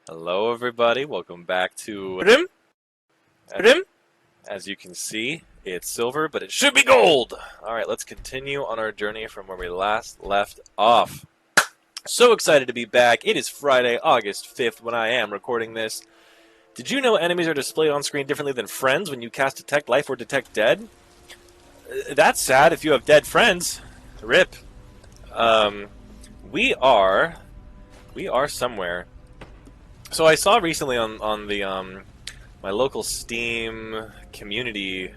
Hello everybody, welcome back to As you can see, it's silver, but it should be gold! Alright, let's continue on our journey from where we last left off. So excited to be back. It is Friday, August 5th when I am recording this. Did you know enemies are displayed on screen differently than friends when you cast Detect Life or Detect Dead? That's sad if you have dead friends. RIP. We are somewhere. So I saw recently on the my local Steam community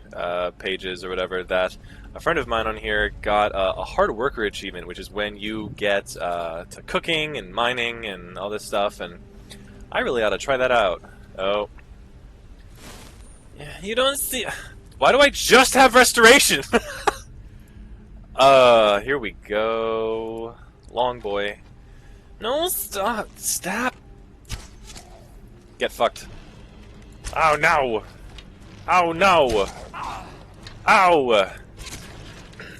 pages or whatever that a friend of mine on here got a hard worker achievement, which is when you get to cooking and mining and all this stuff, and I really ought to try that out. Oh, you don't see. Why do I just have restoration? Here we go. Long boy. No, stop. Stop. Get fucked. Oh no! Oh no! Ow!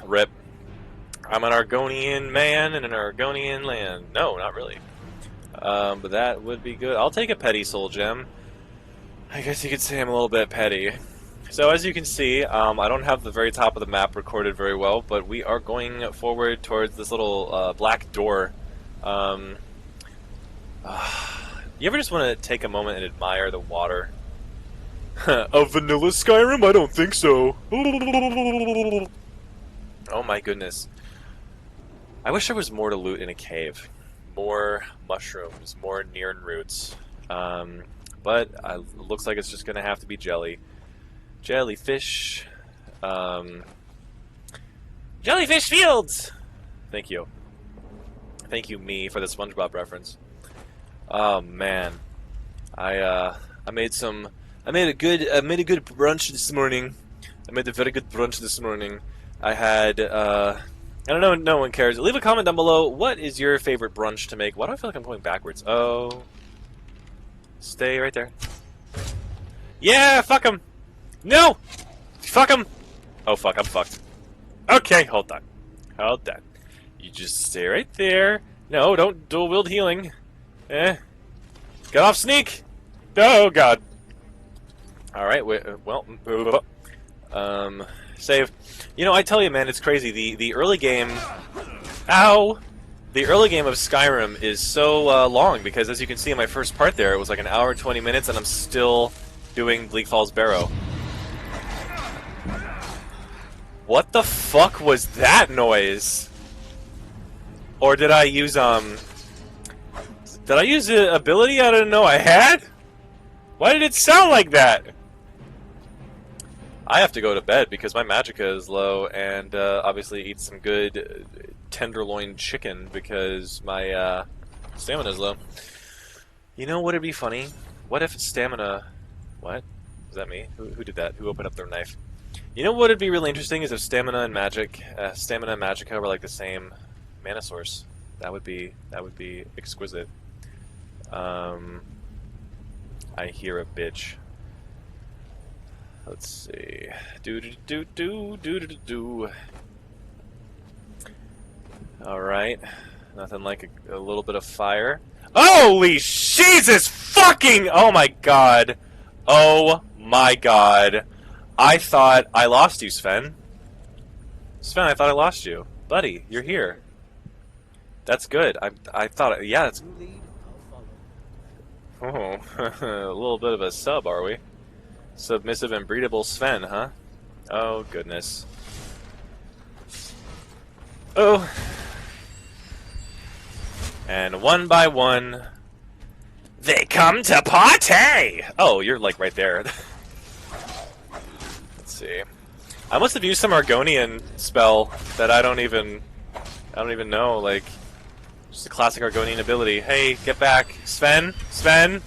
RIP. I'm an Argonian man in an Argonian land. No, not really. But that would be good. I'll take a petty soul gem. I guess you could say I'm a little bit petty. So as you can see, I don't have the very top of the map recorded very well, but we are going forward towards this little black door. You ever just want to take a moment and admire the water? A vanilla Skyrim? I don't think so. Oh my goodness. I wish there was more to loot in a cave. More mushrooms, more Nirn roots. But it looks like it's just going to have to be jelly. Jellyfish. Jellyfish Fields! Thank you. Thank you, me, for the SpongeBob reference. Oh man, I made a good brunch this morning. I made a very good brunch this morning. I had I don't know, no one cares. Leave a comment down below. What is your favorite brunch to make? Why do I feel like I'm going backwards? Oh, stay right there. Yeah, fuck him. No, fuck him. Oh fuck, I'm fucked. Okay, hold on, hold on. You just stay right there. No, don't dual wield healing. Get off, sneak! Oh god. Alright, well, save. You know, I tell you, man, it's crazy. The early game... Ow! The early game of Skyrim is so long, because as you can see in my first part there, it was like an hour and 20 minutes, and I'm still doing Bleak Falls Barrow. What the fuck was that noise? Or did I use, Did I use an ability I didn't know I had? Why did it sound like that? I have to go to bed because my magicka is low, and obviously eat some good tenderloin chicken because my stamina is low. You know what would be funny? What if stamina... What? Is that me? Who did that? Who opened up their knife? You know what would be really interesting is if stamina and magicka were like the same mana source. That would be exquisite. I hear a bitch. Let's see. Do. Alright. Nothing like a little bit of fire. Holy Jesus fucking! Oh my god. Oh my god. I thought I lost you, Sven. Sven, I thought I lost you. Buddy, you're here. That's good. I thought, yeah, that's... Oh, a little bit of a sub, are we? Submissive and breedable Sven, huh? Oh, goodness. Oh. And one by one, they come to party! Oh, you're like right there. Let's see. I must have used some Argonian spell that I don't even know, like... Just a classic Argonian ability. Hey, get back. Sven? Sven?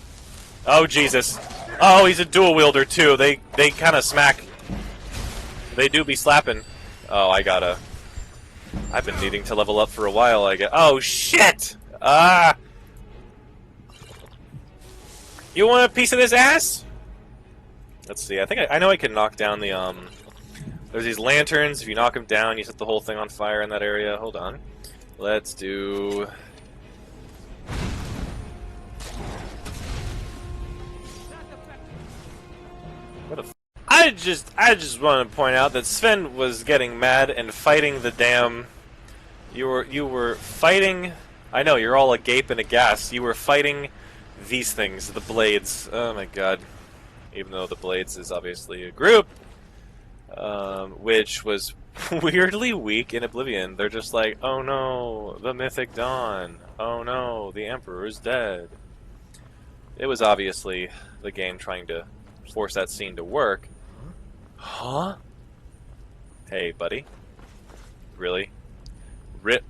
Oh, Jesus. Oh, he's a dual wielder, too. They kind of smack. They do be slapping. Oh, I've been needing to level up for a while, I guess. Oh, shit! Ah! You want a piece of this ass? Let's see. I think I know I can knock down the, There's these lanterns. If you knock them down, you set the whole thing on fire in that area. Hold on. Let's do... What a I just want to point out that Sven was getting mad and fighting the damn. You were fighting. I know you're all agape and aghast. You were fighting these things, the blades. Oh my god! Even though the blades is obviously a group, which was weirdly weak in Oblivion. They're just like, oh no, the Mythic Dawn. Oh no, the Emperor is dead. It was obviously the game trying to force that scene to work. Huh? Hey, buddy. Really? Rip.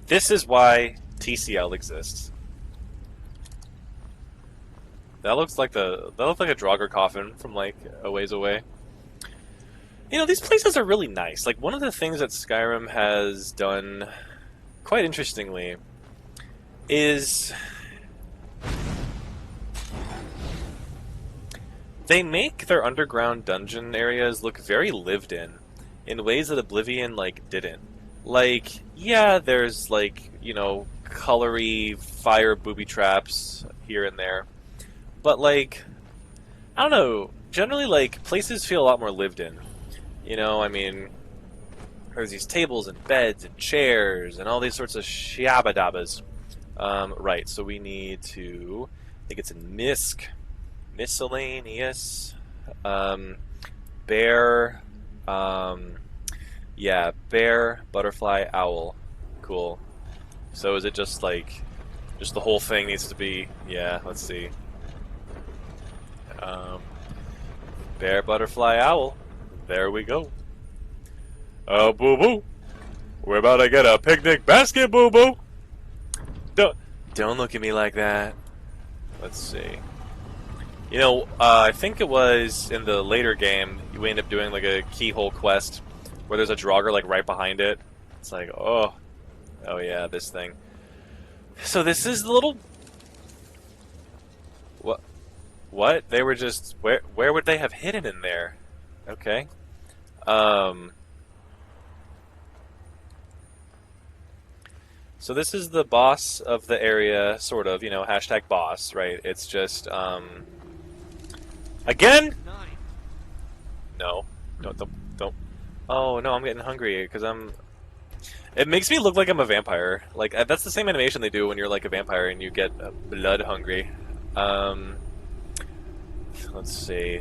This is why TCL exists. That looks like a Draugr coffin from like a ways away. You know, these places are really nice. Like, one of the things that Skyrim has done quite interestingly is they make their underground dungeon areas look very lived in ways that Oblivion, like, didn't. Like, yeah, there's, like, you know, colory fire booby traps here and there. But, like, I don't know, generally, like, places feel a lot more lived in. You know, I mean, there's these tables and beds and chairs and all these sorts of shabba-dabbas. Right, so we need to, I think it's in miscellaneous, bear, yeah, bear, butterfly, owl. Cool. So is it just like, just the whole thing needs to be, yeah, let's see. Bear, butterfly, owl. There we go. Oh, boo-boo. We're about to get a picnic basket, boo-boo. Don't look at me like that. Let's see. You know, I think it was in the later game, you end up doing like a keyhole quest where there's a Draugr like right behind it. It's like, oh yeah, this thing. So this is the little... What? They were just... Where would they have hidden in there? Okay. So this is the boss of the area, sort of, you know, hashtag boss, right? It's just, again? No. Don't. Oh, no, I'm getting hungry, because it makes me look like I'm a vampire. Like, that's the same animation they do when you're, like, a vampire and you get blood hungry. Let's see.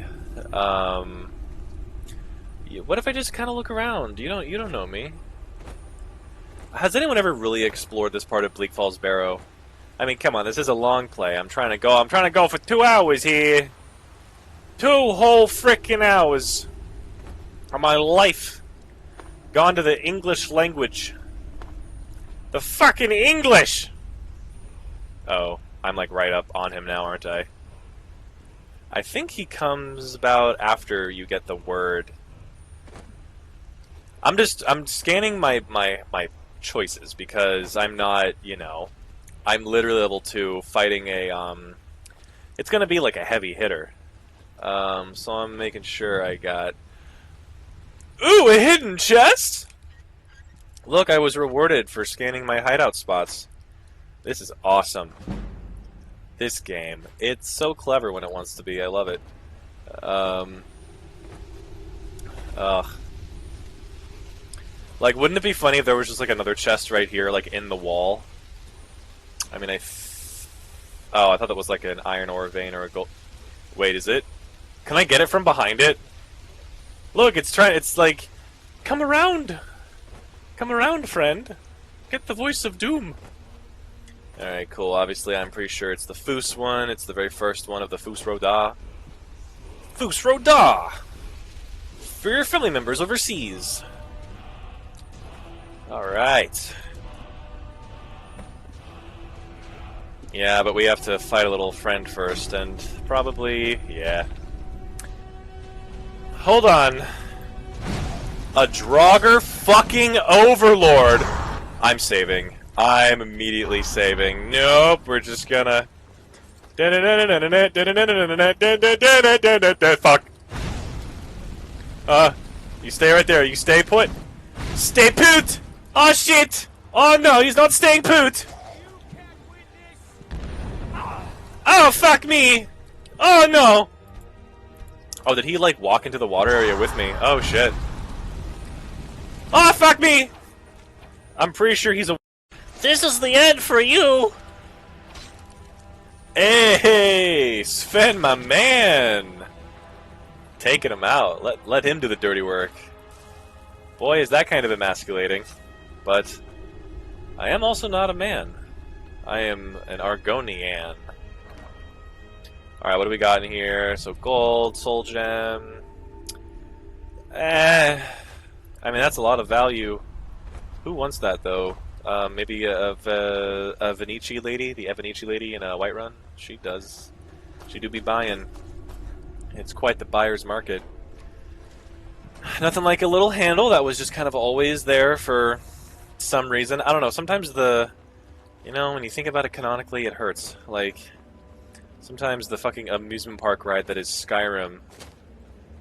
What if I just kind of look around? You don't know me. Has anyone ever really explored this part of Bleak Falls Barrow? I mean, come on, this is a long play. I'm trying to go for 2 hours here. 2 whole frickin' hours of my life gone to the English language. The fucking English! Oh, I'm like right up on him now, aren't I? I think he comes about after you get the word. I'm scanning my choices because I'm not, you know, I'm literally level 2 fighting a, it's gonna be like a heavy hitter. So I'm making sure I got, ooh, a hidden chest! Look, I was rewarded for scanning my hideout spots. This is awesome. This game. It's so clever when it wants to be. I love it. Like, wouldn't it be funny if there was just, like, another chest right here, like, in the wall? I mean, oh, I thought that was, like, an iron ore vein or a gold... Wait, is it? Can I get it from behind it? Look, it's like... Come around! Come around, friend! Get the voice of doom! Alright, cool. Obviously, I'm pretty sure it's the Foos one. It's the very first one of the Foos Roda. Foos Roda! For your family members overseas. Alright. Yeah, but we have to fight a little friend first, and probably... yeah. Hold on. A Draugr fucking Overlord! I'm saving. I'm immediately saving. Nope, we're just gonna... Fuck. You stay right there. You stay put. Stay put! Oh shit! Oh no, he's not staying put! Oh fuck me! Oh no! Oh, did he, like, walk into the water area with me? Oh, shit. Oh, fuck me! I'm pretty sure he's a... This is the end for you! Hey, Sven, my man! Taking him out. Let him do the dirty work. Boy, is that kind of emasculating. But I am also not a man. I am an Argonian. Alright, what do we got in here? So gold, soul gem. I mean, that's a lot of value. Who wants that, though? Maybe a Venici lady? The Evanici lady in Whiterun? She does. She do be buying. It's quite the buyer's market. Nothing like a little handle that was just kind of always there for some reason. I don't know, sometimes you know, when you think about it canonically, it hurts. Like, sometimes the fucking amusement park ride that is Skyrim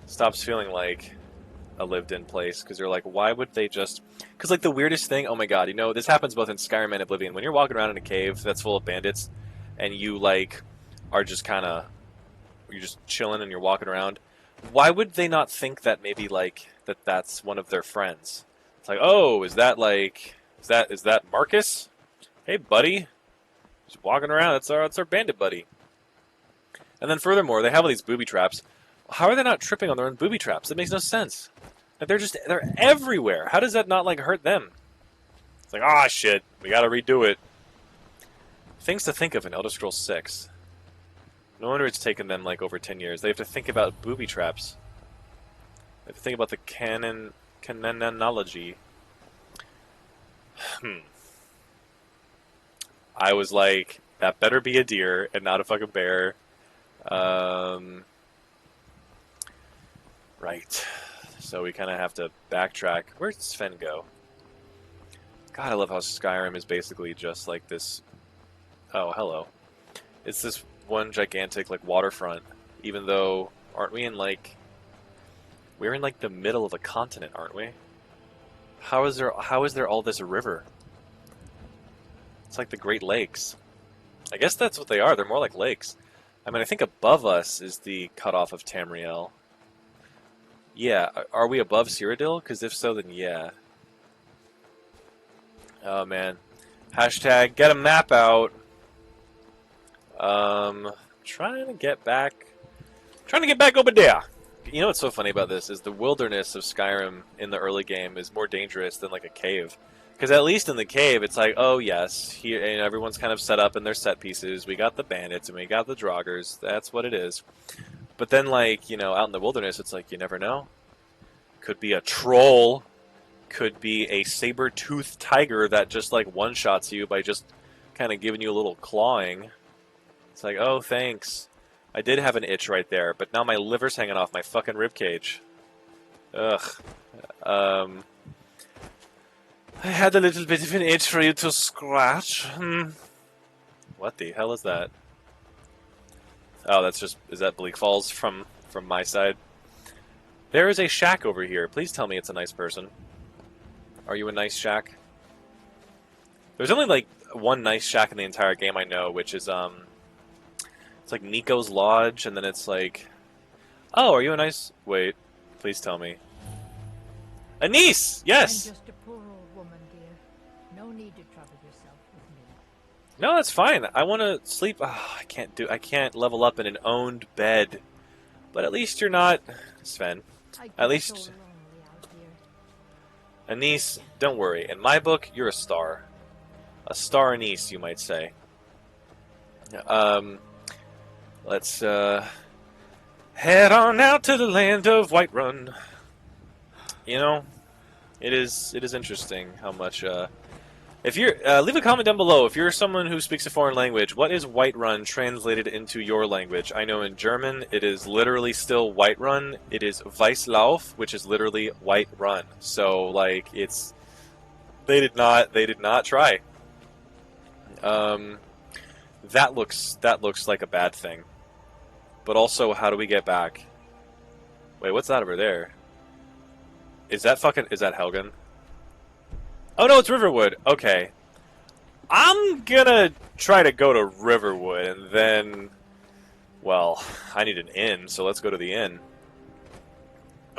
stops feeling like a lived-in place, because you're like, why would they just... Because, like, the weirdest thing, oh my god, you know, this happens both in Skyrim and Oblivion. When you're walking around in a cave that's full of bandits, and you, like, are just kind of... You're just chilling and you're walking around, why would they not think that maybe, like, that's one of their friends? It's like, oh, is that, like... Is that Marcus? Hey, buddy. Just walking around, that's our bandit buddy. And then furthermore, they have all these booby traps. How are they not tripping on their own booby traps? That makes no sense. Like, they're everywhere. How does that not, like, hurt them? It's like, ah, shit, we gotta redo it. Things to think of in Elder Scrolls 6. No wonder it's taken them, like, over 10 years. They have to think about booby traps. They have to think about the canonology. I was like, that better be a deer and not a fucking bear. Right. So we kind of have to backtrack. Where'd Sven go? God, I love how Skyrim is basically just like this... Oh, hello. It's this one gigantic, like, waterfront. Even though, aren't we in, like... We're in, like, the middle of a continent, aren't we? How is there all this river? It's like the Great Lakes. I guess that's what they are. They're more like lakes. I mean, I think above us is the cutoff of Tamriel. Yeah, are we above Cyrodiil? Because if so, then yeah. Oh, man. Hashtag get a map out. Trying to get back over there. You know what's so funny about this is the wilderness of Skyrim in the early game is more dangerous than like a cave. Because at least in the cave, it's like, oh yes, here, and everyone's kind of set up in their set pieces. We got the bandits and we got the draugrs. That's what it is. But then, like, you know, out in the wilderness, it's like, you never know. Could be a troll. Could be a saber-toothed tiger that just, like, one-shots you by just kind of giving you a little clawing. It's like, oh, thanks. I did have an itch right there, but now my liver's hanging off my fucking ribcage. Ugh. I had a little bit of an itch for you to scratch. What the hell is that? Oh, that's just... Is that Bleak Falls from my side? There is a shack over here. Please tell me it's a nice person. Are you a nice shack? There's only, like, one nice shack in the entire game I know, which is, it's like Nico's Lodge, and then it's like... Oh, are you a nice... Wait, please tell me. A niece! Yes! I'm just a poor old woman, dear. No need to trouble yourself with me. No, that's fine. I want to sleep... Oh, I can't level up in an owned bed. But at least you're not... Sven. At least... So lonely out here. Anise, don't worry. In my book, you're a star. A star anise, you might say. Let's, head on out to the land of Whiterun. You know, it is interesting how much, if you're, leave a comment down below. If you're someone who speaks a foreign language, what is Whiterun translated into your language? I know in German, it is literally still Whiterun. It is Weißlauf, which is literally White Run. So, like, it's, they did not try. That looks like a bad thing. But also, how do we get back? Wait, what's that over there? Is that Helgen? Oh no, it's Riverwood. Okay. I'm gonna try to go to Riverwood, and then... Well, I need an inn, so let's go to the inn.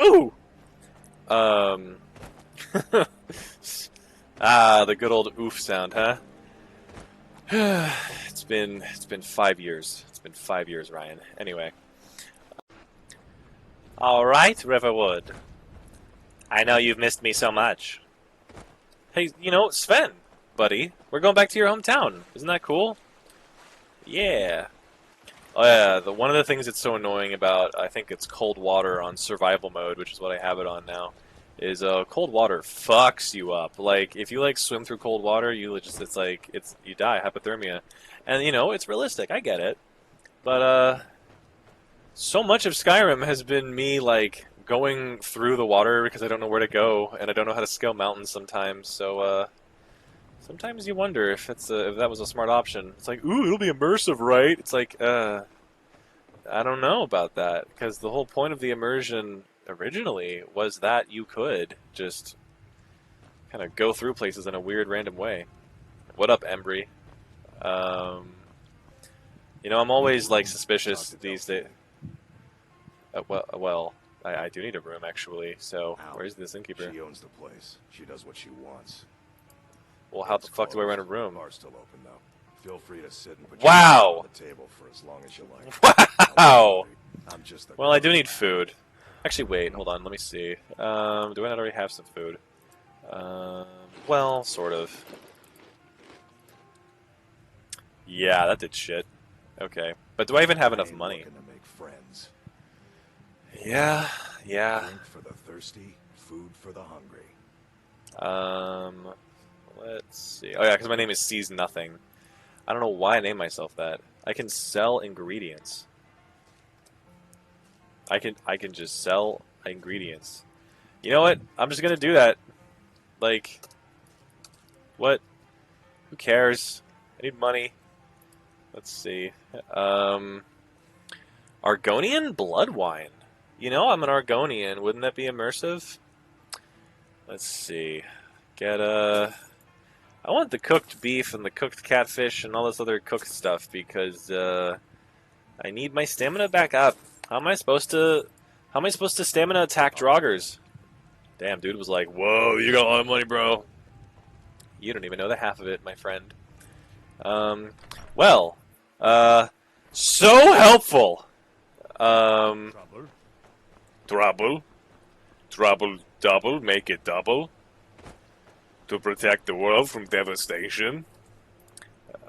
Ooh! The good old oof sound, huh? It's been 5 years. It's been 5 years, Ryan. Anyway. Alright, Riverwood. I know you've missed me so much. Hey, you know, Sven, buddy, we're going back to your hometown. Isn't that cool? Yeah. Oh yeah, one of the things that's so annoying about, I think it's cold water on survival mode, which is what I have it on now, is cold water fucks you up. Like, if you like swim through cold water, you die, hypothermia. And you know, it's realistic, I get it. But so much of Skyrim has been me like going through the water because I don't know where to go and I don't know how to scale mountains sometimes. So sometimes you wonder if if that was a smart option. It's like, ooh, it'll be immersive, right? It's like, I don't know about that, because the whole point of the immersion originally was that you could just kind of go through places in a weird, random way. What up, Embry? You know, I'm always like suspicious these days. Well, I do need a room actually. So where's this innkeeper? She owns the place. She does what she wants. Well, how the fuck do I rent a room? Bar's still open though. Feel free to sit and put Wow! your on the table for as long as you like. Wow! I'm just the Well, I do need food. Actually, wait, hold on, let me see. Do I not already have some food? Well, sort of. Yeah, that did shit. Okay. But do I even have enough money? Looking to make friends. Yeah. Drink for the thirsty, food for the hungry. Let's see. Oh yeah, because my name is Sees Nothing. I don't know why I named myself that. I can sell ingredients. I can just sell ingredients. You know what? I'm just gonna do that. Like, what? Who cares? I need money. Let's see. Argonian blood wine. You know, I'm an Argonian. Wouldn't that be immersive? Let's see. Get I want the cooked beef and the cooked catfish and all this other cooked stuff because I need my stamina back up. How am I supposed to stamina attack Draugrs? Damn, dude was like, "Whoa, you got a lot of money, bro." You don't even know the half of it, my friend. Well, so helpful. Trouble, double, make it double. To protect the world from devastation.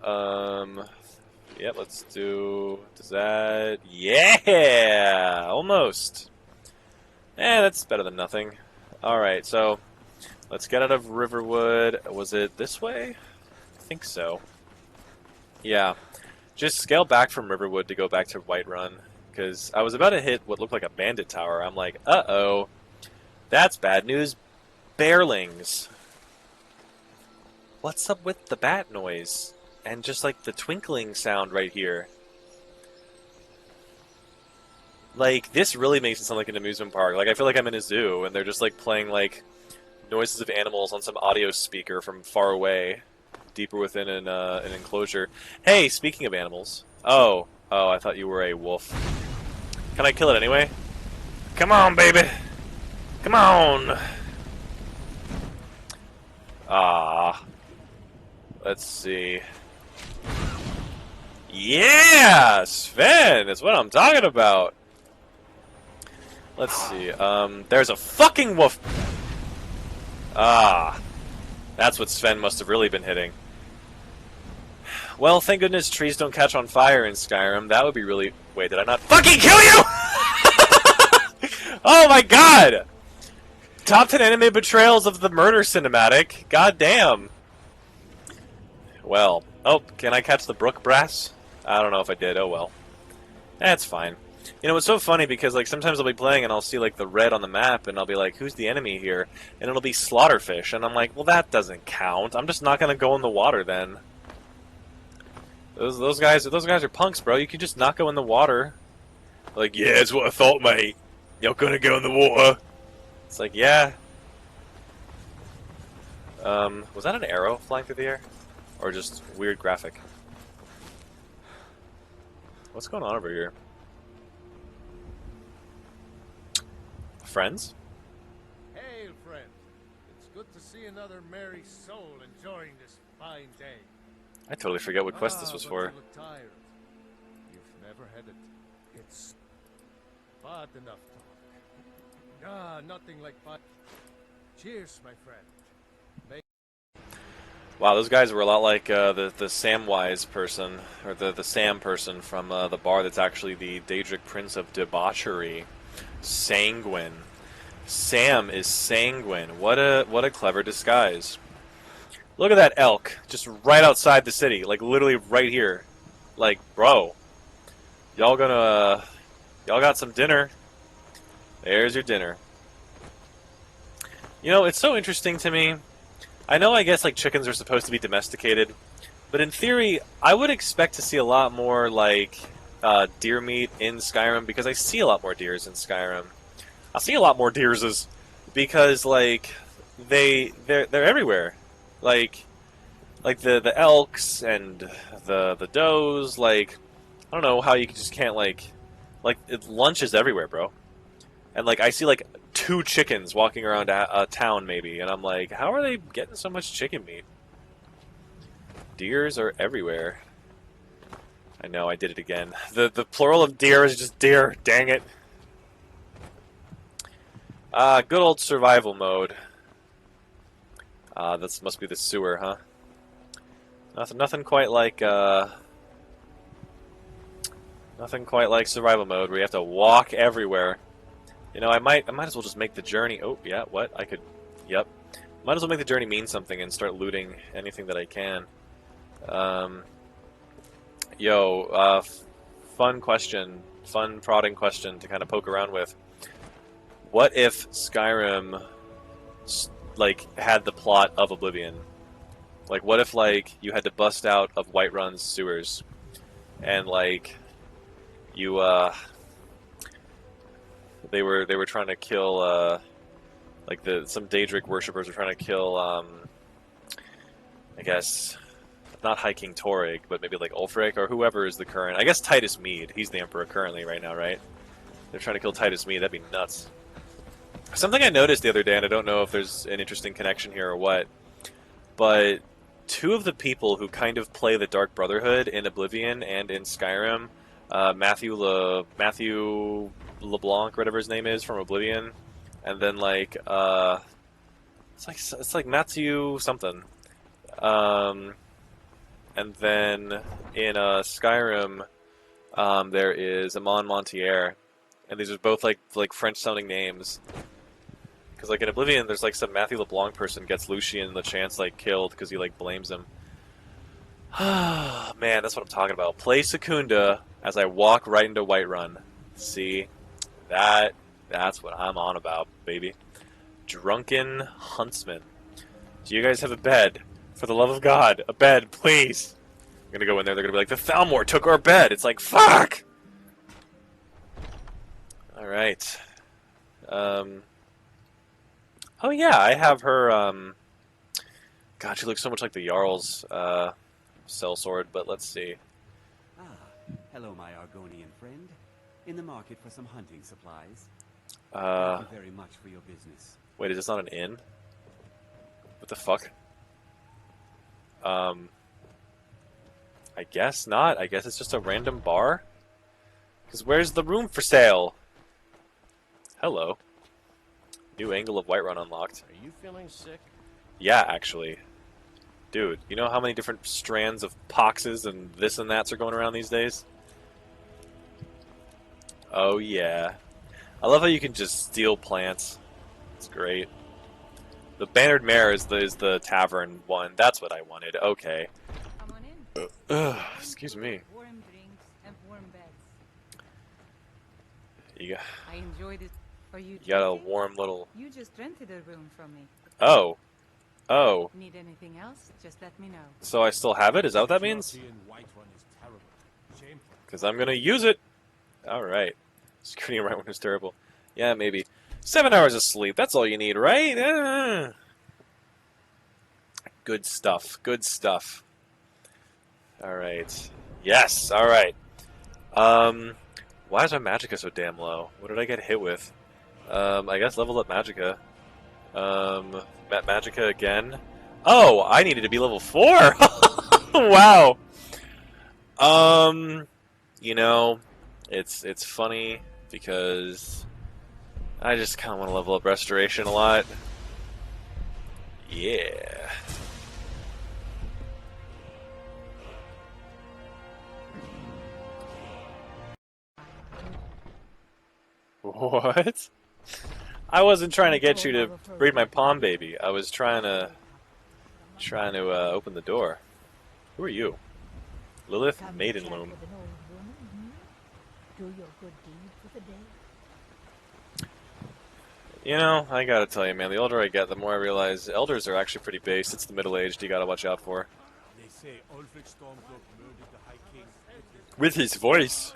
Yeah, let's do... Does that... Yeah! Almost. That's better than nothing. Alright, so... Let's get out of Riverwood. Was it this way? I think so. Yeah. Just scale back from Riverwood to go back to Whiterun. Because I was about to hit what looked like a bandit tower. I'm like, uh-oh. That's bad news. Bearlings. What's up with the bat noise? And just like the twinkling sound right here. Like, this really makes it sound like an amusement park. Like, I feel like I'm in a zoo and they're just like playing like noises of animals on some audio speaker from far away, deeper within an enclosure. Hey, speaking of animals. Oh, I thought you were a wolf. Can I kill it anyway? Come on, baby! Come on! Ah. Let's see. Yeah! Sven! That's what I'm talking about! Let's see. There's a fucking wolf! Ah. That's what Sven must have really been hitting. Well, thank goodness trees don't catch on fire in Skyrim. That would be really... Wait, did I not fucking kill you?! Oh my god! Top 10 anime betrayals of the murder cinematic. God damn. Well. Oh, can I catch the brook brass? I don't know if I did. Oh well. That's fine. You know, it's so funny because like sometimes I'll be playing and I'll see like the red on the map and I'll be like, who's the enemy here? And it'll be slaughterfish. And I'm like, well, that doesn't count. I'm just not going to go in the water then. Those guys are punks, bro. You can just not go in the water. Like, yeah, it's what I thought, mate. You're gonna go in the water. It's like, yeah. Was that an arrow flying through the air? Or just weird graphic? What's going on over here? friends? Hail, friend. It's good to see another merry soul enjoying this fine day. I totally forget what quest this was but for. You look tired. You've never had it. It's... But enough talk. Nothing like fun. Cheers, my friend. Wow, those guys were a lot like the Samwise person, or the Sam person from the bar that's actually the Daedric Prince of Debauchery. Sanguine. Sam is sanguine. What a clever disguise. Look at that elk, just right outside the city, like literally right here. Like, bro, y'all y'all got some dinner. There's your dinner. You know, it's so interesting to me. I know, I guess, like, chickens are supposed to be domesticated, but in theory, I would expect to see a lot more, like, deer meat in Skyrim, because I see a lot more deers in Skyrim. I see a lot more deerses, because, like, they're everywhere. Like the elks and the does, like, I don't know how you just can't, like, lunch is everywhere, bro. And, like, I see, like, 2 chickens walking around a town, maybe, and I'm like, how are they getting so much chicken meat? Deers are everywhere. I know, I did it again. The plural of deer is just deer, dang it. Good old survival mode. This must be the sewer, huh? Nothing quite like, nothing quite like survival mode, where you have to walk everywhere. You know, I might as well just make the journey. Oh, yeah, what? I could, yep. Might as well make the journey mean something and start looting anything that I can. Fun question, fun prodding question to kind of poke around with. What if Skyrim, like, had the plot of Oblivion? Like, what if, like, you had to bust out of Whiterun's sewers, and, like, you, they were trying to kill, like, some Daedric worshippers were trying to kill, I guess, not High King Torrig, but maybe, like, Ulfric, or whoever is the current, I guess Titus Mede, he's the Emperor currently right now, right? They're trying to kill Titus Mede, that'd be nuts. Something I noticed the other day, and I don't know if there's an interesting connection here or what, but 2 of the people who kind of play the Dark Brotherhood in Oblivion and in Skyrim, Matthew LeBlanc, whatever his name is, from Oblivion, and then, like, it's like Matthew something, and then in Skyrim, there is Amon Montier, and these are both like French-sounding names. Because, like, in Oblivion, there's, like, some Matthew LeBlanc person gets Lucian the Chance, like, killed because he, like, blames him. Man, that's what I'm talking about. Play Secunda as I walk right into Whiterun. See? That's what I'm on about, baby. Drunken Huntsman. Do you guys have a bed? For the love of God, a bed, please! I'm gonna go in there, they're gonna be like, the Thalmor took our bed! It's like, fuck! Alright. Oh yeah, I have her, God, she looks so much like the Jarl's, sellsword, but let's see. Ah, hello, my Argonian friend. In the market for some hunting supplies. Thank you very much for your business. Wait, is this not an inn? What the fuck? I guess not. I guess it's just a random bar? Because where's the room for sale? Hello. New angle of Whiterun unlocked. Are you feeling sick? Yeah, actually. Dude, you know how many different strands of poxes and this and that's are going around these days? Oh yeah. I love how you can just steal plants. It's great. The Bannered Mare is the tavern one. That's what I wanted. Okay. Come on in. Excuse me. Warm drinks and warm beds. You got, I enjoyed it. Are you you got a drinking? warm little... You just rented a room from me. Oh. Oh. Need anything else? Just let me know. So I still have it? Is that what that means? Security in Whiterun is terrible. Shameful. Because I'm going to use it. Alright. Security in Whiterun is terrible. Yeah, maybe. 7 hours of sleep. That's all you need, right? Good stuff. Good stuff. Alright. Yes, alright. Why is my magicka so damn low? What did I get hit with? I guess level up Magicka. Magicka again. Oh, I needed to be level 4! Wow! You know, it's funny because I just kind of want to level up Restoration a lot. Yeah. What? I wasn't trying to get you to breed my palm baby. I was trying to open the door. Who are you? Lilith Come to Maiden chat Loom. with an old woman, Do your good deed for the day. You know, I gotta tell you, man, the older I get, the more I realize elders are actually pretty based. It's the middle-aged you gotta watch out for. They say Ulfric Stormcloak murdered the High King With his voice.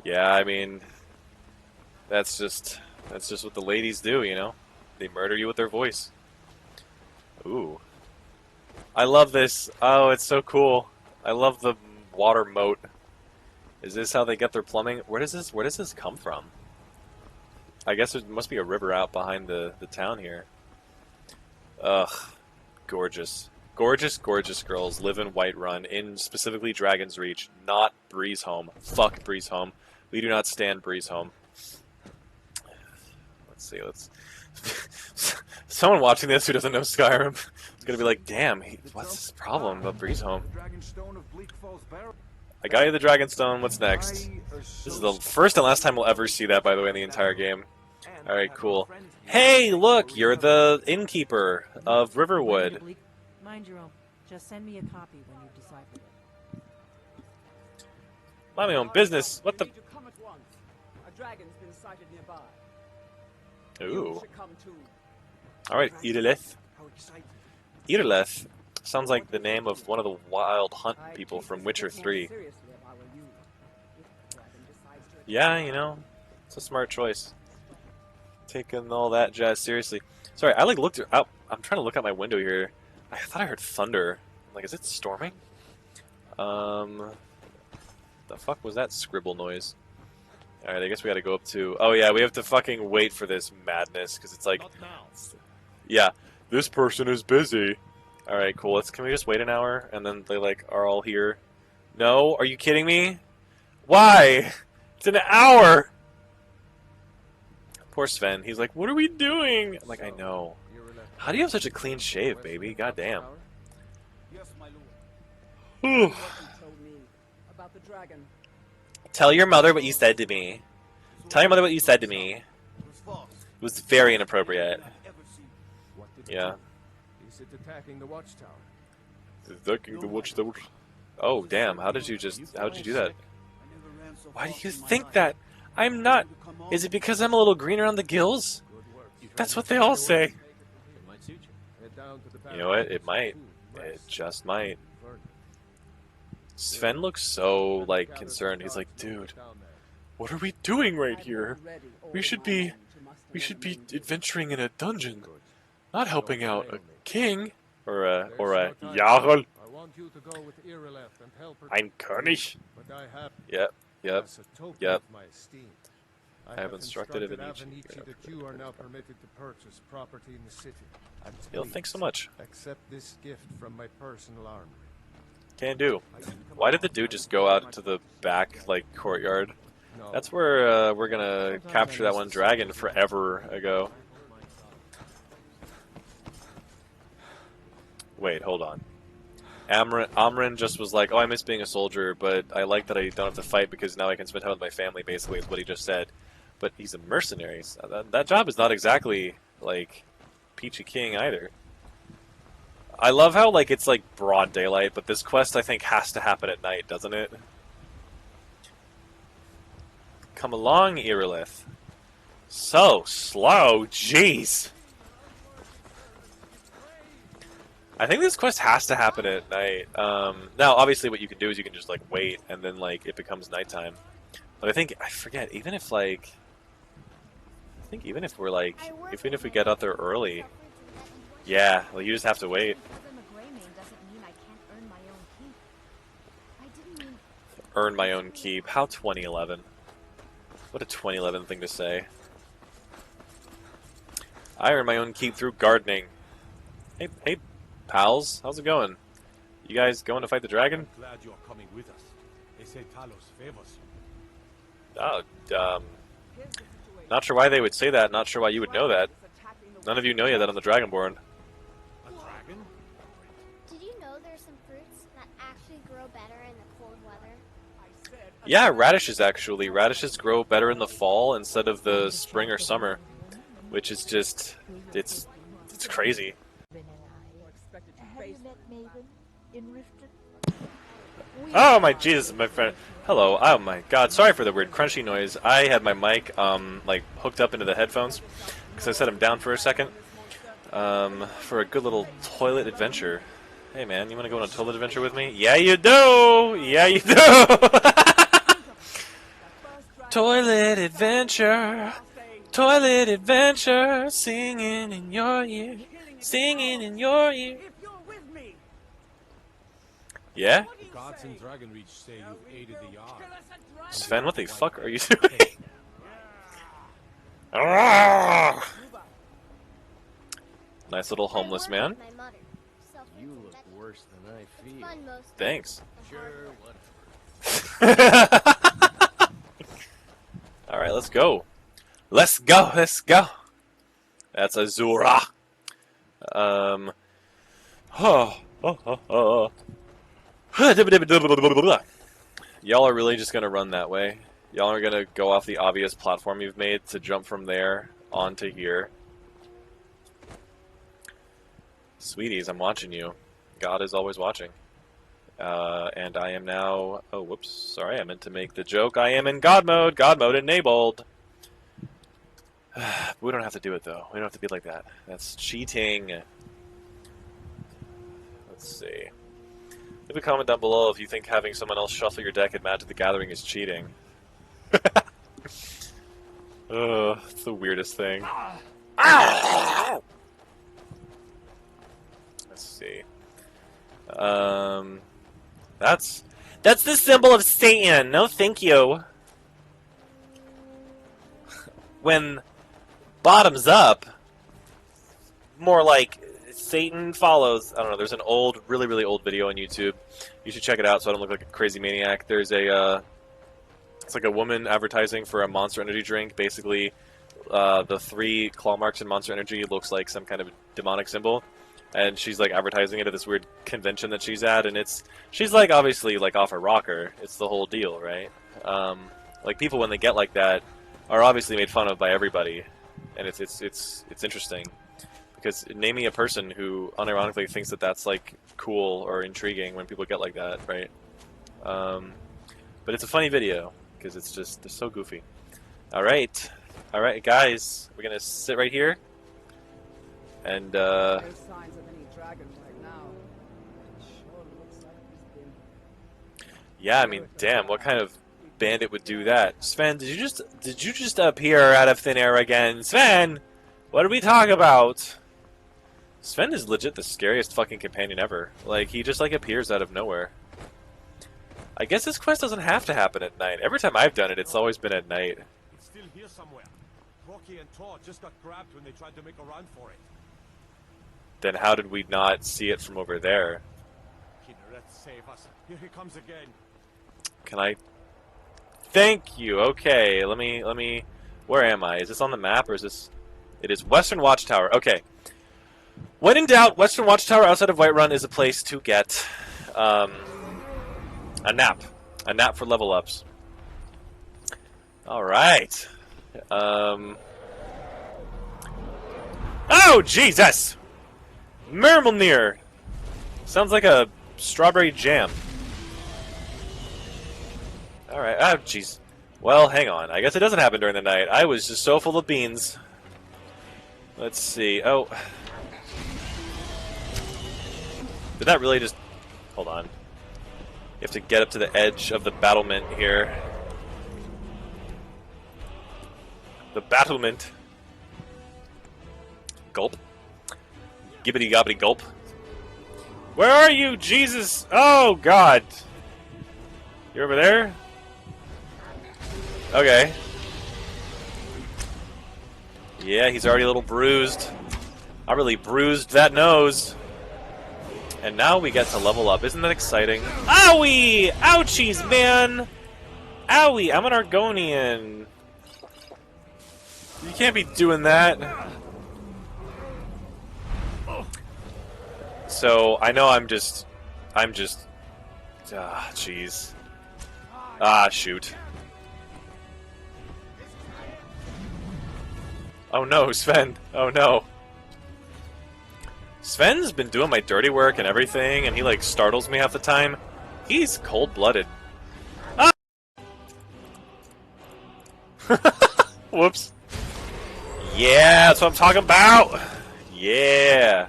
Yeah, I mean, that's just what the ladies do, you know? They murder you with their voice. Ooh. I love this. Oh, it's so cool. I love the water moat. Is this how they get their plumbing? Where does this come from? I guess there must be a river out behind the town here. Ugh. Gorgeous. Gorgeous, gorgeous girls live in Whiterun, in specifically Dragon's Reach, not Breeze Home. Fuck Breeze Home. We do not stand Breeze Home. Let's see, someone watching this who doesn't know Skyrim is gonna be like, damn, what's this problem about Breeze Home? I got you the Dragonstone, what's next? This is the first and last time we'll ever see that, by the way, in the entire game. Alright, cool. Hey, look, you're the innkeeper of Riverwood. Mind your own. Just send me a copy when you've deciphered it. Mind my own business. What the? Come at once. A dragon's been sighted nearby. Ooh. Come too. Alright, Irileth. Irileth sounds like the name of one of the wild hunt people from Witcher 3. Yeah, you know, it's a smart choice. Taking all that jazz seriously. Sorry, I like looked out. I'm trying to look out my window here. I thought I heard thunder. I'm like, is it storming? The fuck was that scribble noise? Alright, I guess we gotta go up to... Oh yeah, we have to fucking wait for this madness, because it's like... Yeah, this person is busy. Alright, cool. Can we just wait an hour, and then they, like, are all here? No? Are you kidding me? Why? It's an hour! Poor Sven. He's like, what are we doing? I'm like, I know. How do you have such a clean shave, baby? God damn. Whew. About the dragon. Tell your mother what you said to me. Tell your mother what you said to me. It was very inappropriate. Yeah. Is it attacking the watchtower? Attacking the watchtower. Oh, damn. How did you do that? Why do you think that? I'm not. Is it because I'm a little green around the gills? That's what they all say. You know what? It might. It just might. Sven looks so, like, concerned. He's like, dude, what are we doing right here? We should be adventuring in a dungeon, not helping out a king or a Jarl. Ein König. Yep. I have instructed Avenici that you are now permitted to purchase property in the city. Yo, thanks so much. Accept this gift from my personal armory. Can do. Why did the dude just go out into the back, like, courtyard? That's where we're gonna capture that one dragon forever ago. Wait, hold on. Amren just was like, oh, I miss being a soldier, but I like that I don't have to fight because now I can spend time with my family, basically, is what he just said. But he's a mercenary. So that job is not exactly, like, Peachy King either. I love how, like, it's, like, broad daylight, but this quest, I think, has to happen at night, doesn't it? Come along, Irilith. So slow, jeez! I think this quest has to happen at night. Now, obviously, what you can do is you can just, like, wait, and then, like, it becomes nighttime. But I forget, even if, like... I think even if we're, like... Even if we get out there early... Yeah, well, you just have to wait. Earn my own keep. How 2011? What a 2011 thing to say. I earn my own keep through gardening. Hey, pals, how's it going? You guys going to fight the dragon? I'm glad you're coming with us. They say Talos favors you. Oh, Here's the situation. not sure why they would say that. Not sure why you would know that. Is attacking the None of you know yet that I'm the Dragonborn. A dragon? Did you know there's some fruits that actually grow better in the cold weather? I said Yeah, radishes actually. Radishes grow better in the fall instead of the spring or summer, which is just it's crazy. Raven and you're expected to I. Have face you met Maven in Riften? Oh my Jesus, my friend. Hello. Oh my God. Sorry for the weird crunchy noise. I had my mic like hooked up into the headphones because I set them down for a second for a good little toilet adventure. Hey man, you want to go on a toilet adventure with me? Yeah, you do. Yeah, you do. Toilet adventure. Toilet adventure. Singing in your ear. Singing in your ear. if you're with me. Yeah? The gods in Dragon Reach say you've aided the Yard. Sven, what the fuck are you doing? Ah! Nice little homeless I work man. with my mother. Self-fruits You and look vegetables. worse than I It's feel. fun most Thanks. Sure, whatever. Alright, let's go. Let's go, let's go. That's Azura. Y'all are really just gonna run that way. Y'all are gonna go off the obvious platform you've made to jump from there onto here. Sweeties, I'm watching you. God is always watching. And I am now... Oh, whoops. Sorry, I meant to make the joke. I am in God mode. God mode enabled. We don't have to do it, though. We don't have to be like that. That's cheating. Let's see. Leave a comment down below if you think having someone else shuffle your deck at Magic the Gathering is cheating. Ugh, it's the weirdest thing. Let's see. That's the symbol of Satan. No, thank you. When bottoms up, more like Satan follows. I don't know. There's an old, really, really old video on YouTube. You should check it out so I don't look like a crazy maniac. There's a, it's like a woman advertising for a Monster Energy drink. Basically, the 3 claw marks in Monster Energy looks like some kind of demonic symbol. And she's like advertising it at this weird convention that she's at, and she's like obviously like off her rocker. It's the whole deal, right? Like people when they get like that are obviously made fun of by everybody, and it's interesting because name me a person who unironically thinks that that's like cool or intriguing when people get like that, right? But it's a funny video because it's just so goofy. All right, guys, we're gonna sit right here. And, No signs of any dragon right now. It sure looks like he's been. yeah, I mean, damn, what kind of bandit would do that? Sven, did you just appear out of thin air again? Sven! What did we talk about? Sven is legit the scariest fucking companion ever. Like, he just, like, appears out of nowhere. I guess this quest doesn't have to happen at night. Every time I've done it, it's always been at night. It's still here somewhere. Rocky and Tor just got grabbed when they tried to make a run for it. Then how did we not see it from over there? Kinneret, save us. Here he comes again. Can I... Thank you, okay, let me... Where am I? Is this on the map, or is this... It is Western Watchtower, okay. When in doubt, Western Watchtower outside of Whiterun is a place to get, a nap. A nap for level ups. Alright. Oh, Jesus! Mermelnir! Sounds like a strawberry jam. Alright, oh jeez. Well, hang on. I guess it doesn't happen during the night. I was just so full of beans. Let's see. Oh. Did that really just... Hold on. You have to get up to the edge of the battlement here. The battlement. Gulp. Gibbity gobbity gulp. Where are you, Jesus? Oh, God. You're over there? Okay. Yeah, he's already a little bruised. I really bruised that nose. And now we get to level up. Isn't that exciting? Owie! Ouchies, man! Owie, I'm an Argonian. You can't be doing that. So, I know I'm just... Ah, jeez. Ah, shoot. Oh no, Sven. Oh no. Sven's been doing my dirty work and everything, and he, like, startles me half the time. He's cold-blooded. Ah! Whoops. Yeah, that's what I'm talking about! Yeah!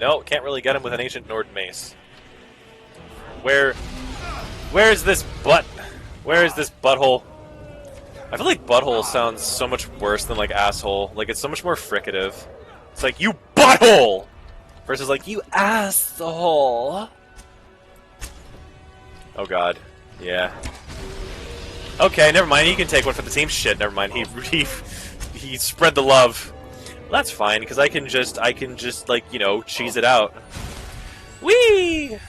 No, can't really get him with an Ancient Nord Mace. Where's this butt? Where is this butthole? I feel like butthole sounds so much worse than, like, asshole. Like, it's so much more fricative. It's like, you butthole! Versus, like, you asshole. Oh, God. Yeah. Okay, never mind. He can take one for the team. Shit, never mind. He spread the love. Well, that's fine, because I can just, like, you know, cheese it out. Whee!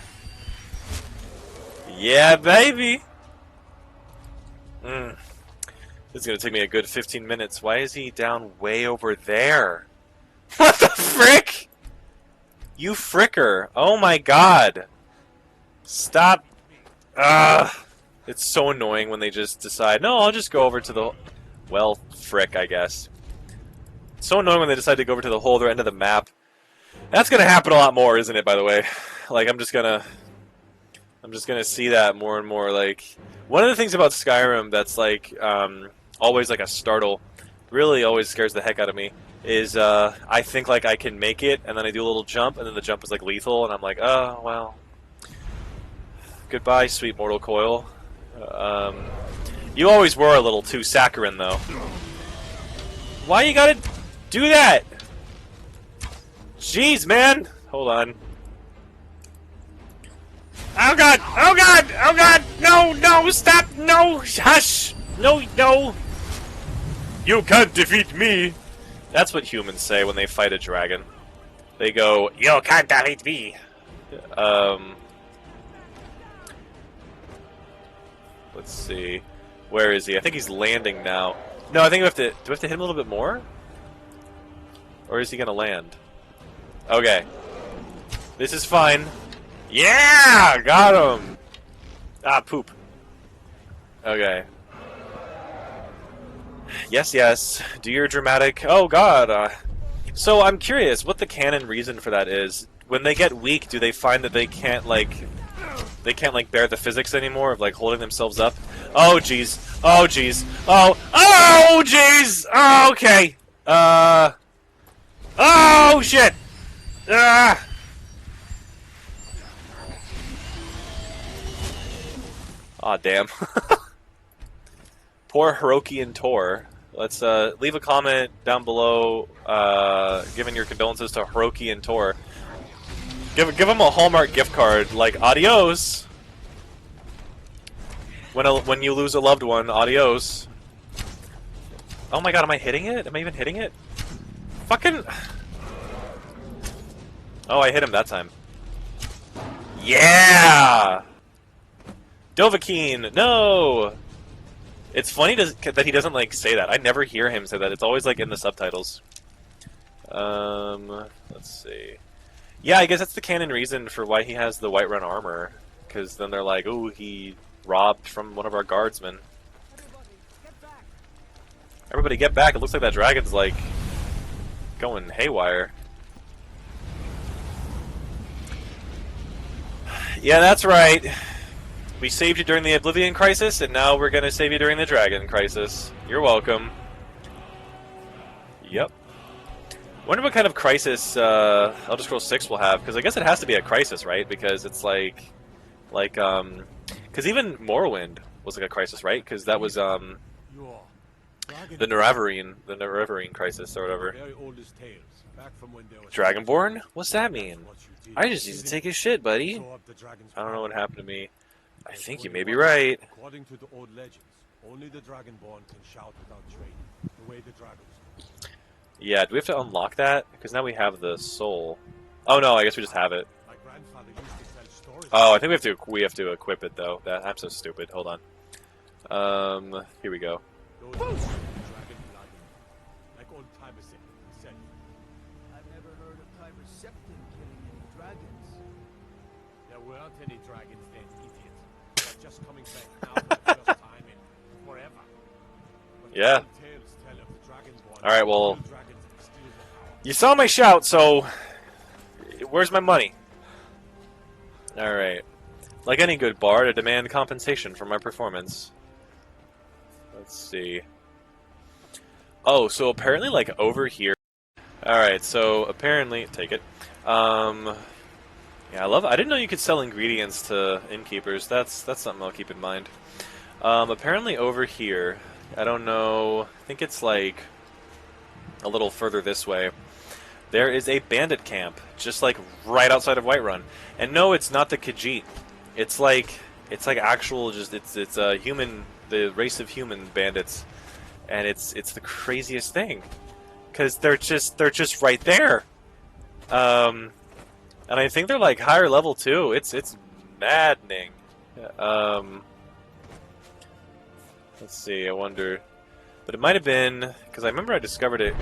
Yeah, baby! This is gonna take me a good 15 minutes. Why is he down way over there? What the frick? You fricker. Oh my god. Stop. It's so annoying when they just decide, no, I'll just go over to the... Well, frick, I guess. It's so annoying when they decide to go over to the whole other end of the map. That's gonna happen a lot more, isn't it, by the way? Like, I'm just gonna see that more and more. Like, one of the things about Skyrim that's, like, always, like, a startle, really always scares the heck out of me, is, I think, like, I can make it, and then I do a little jump, and then the jump is, like, lethal, and I'm like, oh, well. Goodbye, sweet mortal coil. You always were a little too saccharine, though. Why you gotta do that? Jeez, man! Hold on. Oh god! Oh god! Oh god! No! No! Stop! No! Hush! No! No! You can't defeat me! That's what humans say when they fight a dragon. They go, you can't defeat me! Let's see. Where is he? I think he's landing now. No, I think we have to... Do we have to hit him a little bit more? Or is he gonna land? Okay. This is fine. Yeah! Got him! Ah, poop. Okay. Yes, yes. Do your dramatic... Oh, God! So, I'm curious what the canon reason for that is. When they get weak, do they find that they can't, like... They can't, like, bear the physics anymore of, like, holding themselves up? Oh, jeez. Oh, jeez. Oh! Oh, jeez! Oh, okay. Oh, shit! Ah! Aw, damn. Poor Hiroki Tor. Let's leave a comment down below giving your condolences to Hiroki and Tor. Give him a Hallmark gift card, like, adios! When you lose a loved one, adios. Oh my god, am I hitting it? Am I even hitting it? Fucking... Oh, I hit him that time. Yeah! Dovahkiin, no! It's funny that he doesn't, like, say that. I never hear him say that. It's always, like, in the subtitles. Let's see. Yeah, I guess that's the canon reason for why he has the Whiterun armor. Because then they're like, ooh, he robbed from one of our guardsmen. Everybody get back. It looks like that dragon's, like, going haywire. Yeah, that's right. We saved you during the Oblivion Crisis, and now we're gonna save you during the Dragon Crisis. You're welcome. Yep. Wonder what kind of crisis Elder Scrolls 6 will have, because I guess it has to be a crisis, right? Because it's because even Morrowind was like a crisis, right? Because that was the Nerevarine crisis or whatever. Dragonborn? What's that mean? I just need to take his shit, buddy. I don't know what happened to me. I think you may be right. According to the old legends, Only the Dragonborn can shout without training, the way the dragons do. Yeah, do we have to unlock that? Because now we have the soul. Oh no, I guess we just have it. My grandfather used to tell stories. Oh, I think we have to equip it though. I'm so stupid. Hold on. Here we go. Those dragon blood, like old Tiber said. I've never heard of Tiber Septim killing any dragons. There weren't any dragons then, idiot. They're just coming back now for the first time in forever. But Yeah. old tales tell of the Dragonborn All right, well, kill dragons and steal their power. you saw my shout, so where's my money? All right. Like any good bard, I demand compensation for my performance. Let's see. Oh, so apparently, like over here. All right, so apparently, take it. Yeah, I didn't know you could sell ingredients to innkeepers. That's something I'll keep in mind. Apparently over here, I don't know. I think it's like a little further this way. There is a bandit camp, just like right outside of Whiterun. And no, it's not the Khajiit. It's like actual, just it's a human, the race of human bandits, and it's the craziest thing, because they're just right there. And I think they're like higher level too. It's maddening. Let's see. I wonder, but it might have been because I remember I discovered it.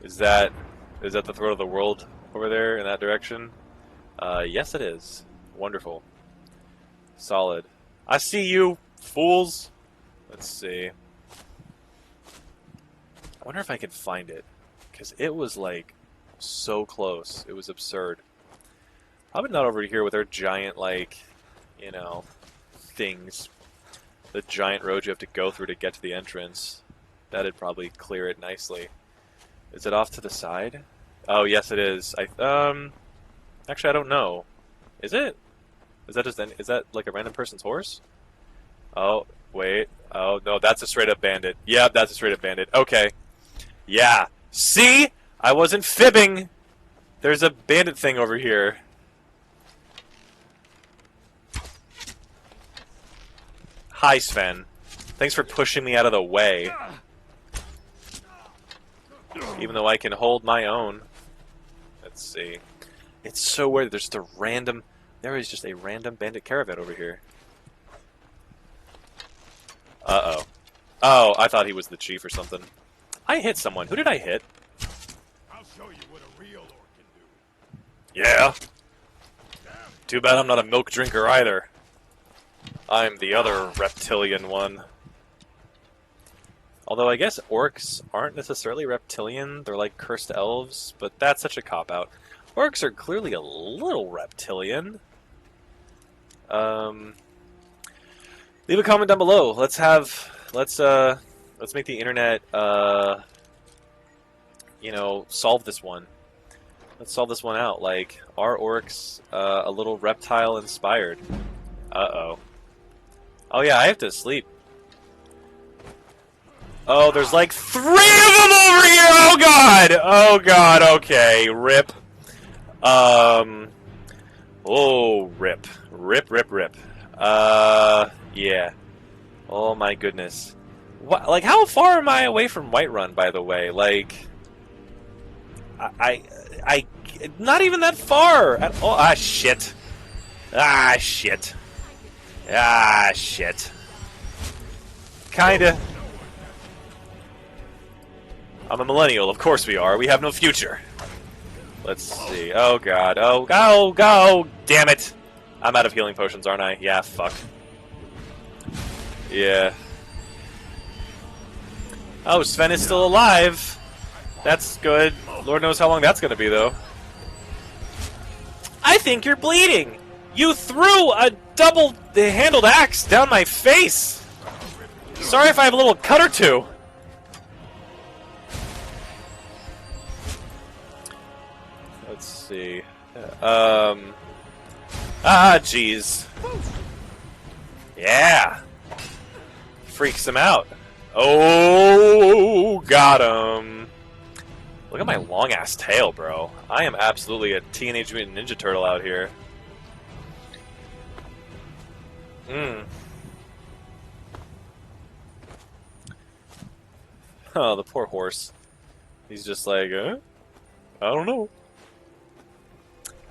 Is that the throat of the world over there in that direction? Yes, it is. Wonderful. Solid. I see you, fools. Let's see. I wonder if I can find it, because it was like so close. It was absurd. Probably not over here with our giant, like, you know, things. The giant road you have to go through to get to the entrance. That'd probably clear it nicely. Is it off to the side? Oh, yes, it is. Actually, I don't know. Is it? Is that like a random person's horse? Oh, wait. Oh, no, that's a straight-up bandit. Yeah, that's a straight-up bandit. Okay. Yeah. See? I wasn't fibbing! There's a bandit thing over here. Hi, Sven. Thanks for pushing me out of the way. Even though I can hold my own. Let's see. It's so weird. There is just a random bandit caravan over here. Uh-oh. Oh, I thought he was the chief or something. I hit someone. Who did I hit? I'll show you what a real orc can do. Yeah. Too bad I'm not a milk drinker either. I'm the other reptilian one. Although I guess orcs aren't necessarily reptilian. They're like cursed elves, but that's such a cop-out. Orcs are clearly a little reptilian. Leave a comment down below. Let's make the internet, you know, solve this one. Let's solve this one out. Like, are orcs a little reptile inspired? Uh-oh. Oh yeah, I have to sleep. Oh, there's like 3 of them over here! Oh god! Oh god, okay. Rip. Oh, rip. Rip. Yeah. Oh my goodness. What, like, how far am I away from Whiterun, by the way? Like, I not even that far at all. Ah, shit. Ah, shit. Ah, shit. Kinda. I'm a millennial, of course we are. We have no future. Let's see. Oh god. Oh, go! Damn it! I'm out of healing potions, aren't I? Yeah, fuck. Yeah. Oh, Sven is still alive. That's good. Lord knows how long that's gonna be, though. I think you're bleeding! You threw a double-handled axe down my face! Sorry if I have a little cut or two. Let's see. Jeez. Yeah. Freaks him out. Oh, got him. Look at my long-ass tail, bro. I am absolutely a Teenage Mutant Ninja Turtle out here. Mm. Oh, the poor horse. He's just like, I don't know.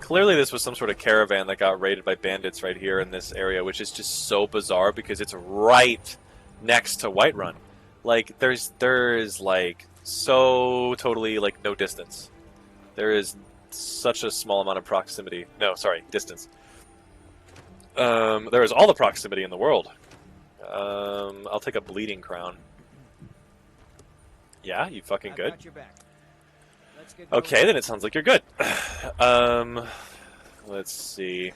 Clearly this was some sort of caravan that got raided by bandits right here in this area, which is just so bizarre because it's right next to Whiterun. Like, there is like, so totally, like, no distance. There is such a small amount of proximity. No, sorry, distance. There is all the proximity in the world. I'll take a bleeding crown. Yeah, you fucking good? Got your back. Let's get Okay, then it sounds like you're good. Let's see.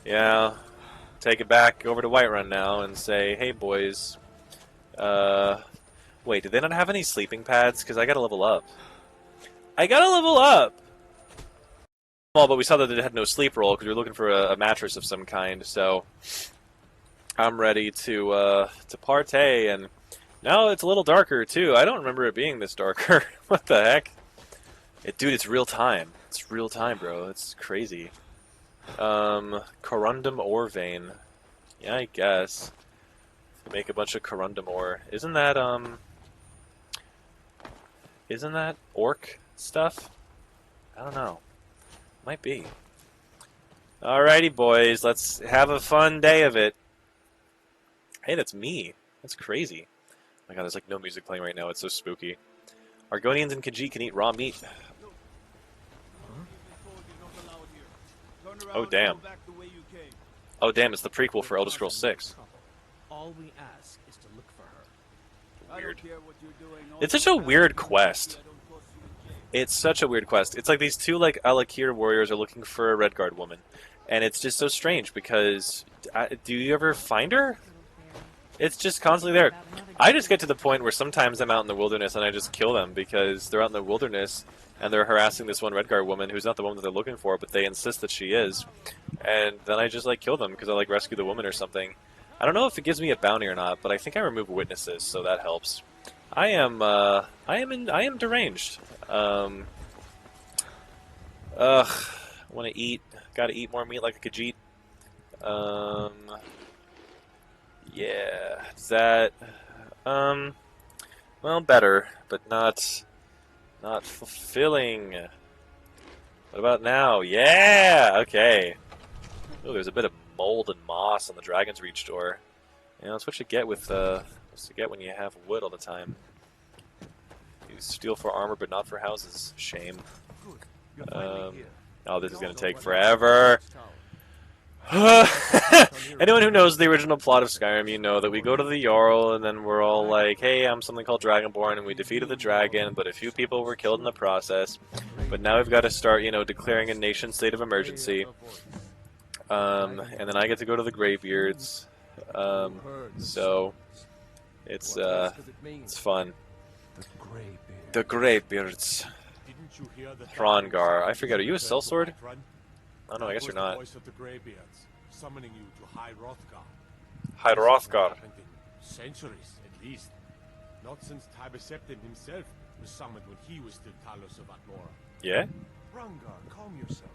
Yeah, take it back over to Whiterun now and say, hey boys. Wait, did they not have any sleeping pads? Because I gotta level up. I gotta level up! Well, but we saw that it had no sleep roll because we were looking for a mattress of some kind, so I'm ready to partay, and now it's a little darker too. I don't remember it being this darker. What the heck? Dude, it's real time. It's real time, bro. It's crazy. Corundum ore vein. Yeah, I guess. Make a bunch of corundum ore. Isn't that orc stuff? I don't know. Might be. Alrighty, boys. Let's have a fun day of it. Hey, that's me. That's crazy. Oh my god, there's like no music playing right now. It's so spooky. Argonians and Khajiit can eat raw meat. Oh, damn. Oh, damn, it's the prequel for Elder Scrolls 6. All we ask is to look for her. Weird. It's such a weird quest. It's such a weird quest. It's like these two, like, Alakir warriors are looking for a Redguard woman. And it's just so strange because... do you ever find her? It's just constantly there. I just get to the point where sometimes I'm out in the wilderness and I just kill them because they're out in the wilderness and they're harassing this one Redguard woman who's not the woman that they're looking for, but they insist that she is. And then I just, like, kill them because I, like, rescue the woman or something. I don't know if it gives me a bounty or not, but I think I remove witnesses, so that helps. I am deranged. Want to eat. Gotta eat more meat like a Khajiit. Yeah. Is that... well, better, but not fulfilling. What about now? Yeah! Okay. Oh, there's a bit of mold and moss on the Dragon's Reach door. You know, that's what you get with, what's you get when you have wood all the time. You steal for armor, but not for houses. Shame. Oh, this is gonna take forever. Anyone who knows the original plot of Skyrim, you know that we go to the Jarl, and then we're all like, hey, I'm something called Dragonborn, and we defeated the dragon, but a few people were killed in the process. But now we've got to start, you know, declaring a nation state of emergency. And then I get to go to the Greybeards. So it's fun. The Greybeards. Hrongar. I forget, are you a sellsword? Oh no, I guess you're not. Summoning you to High Hrothgar. High Hrothgar. Centuries, at least. Not since Tiber Septim himself was summoned when he was still Talos of Atmora. Yeah? Hrongar, calm yourself.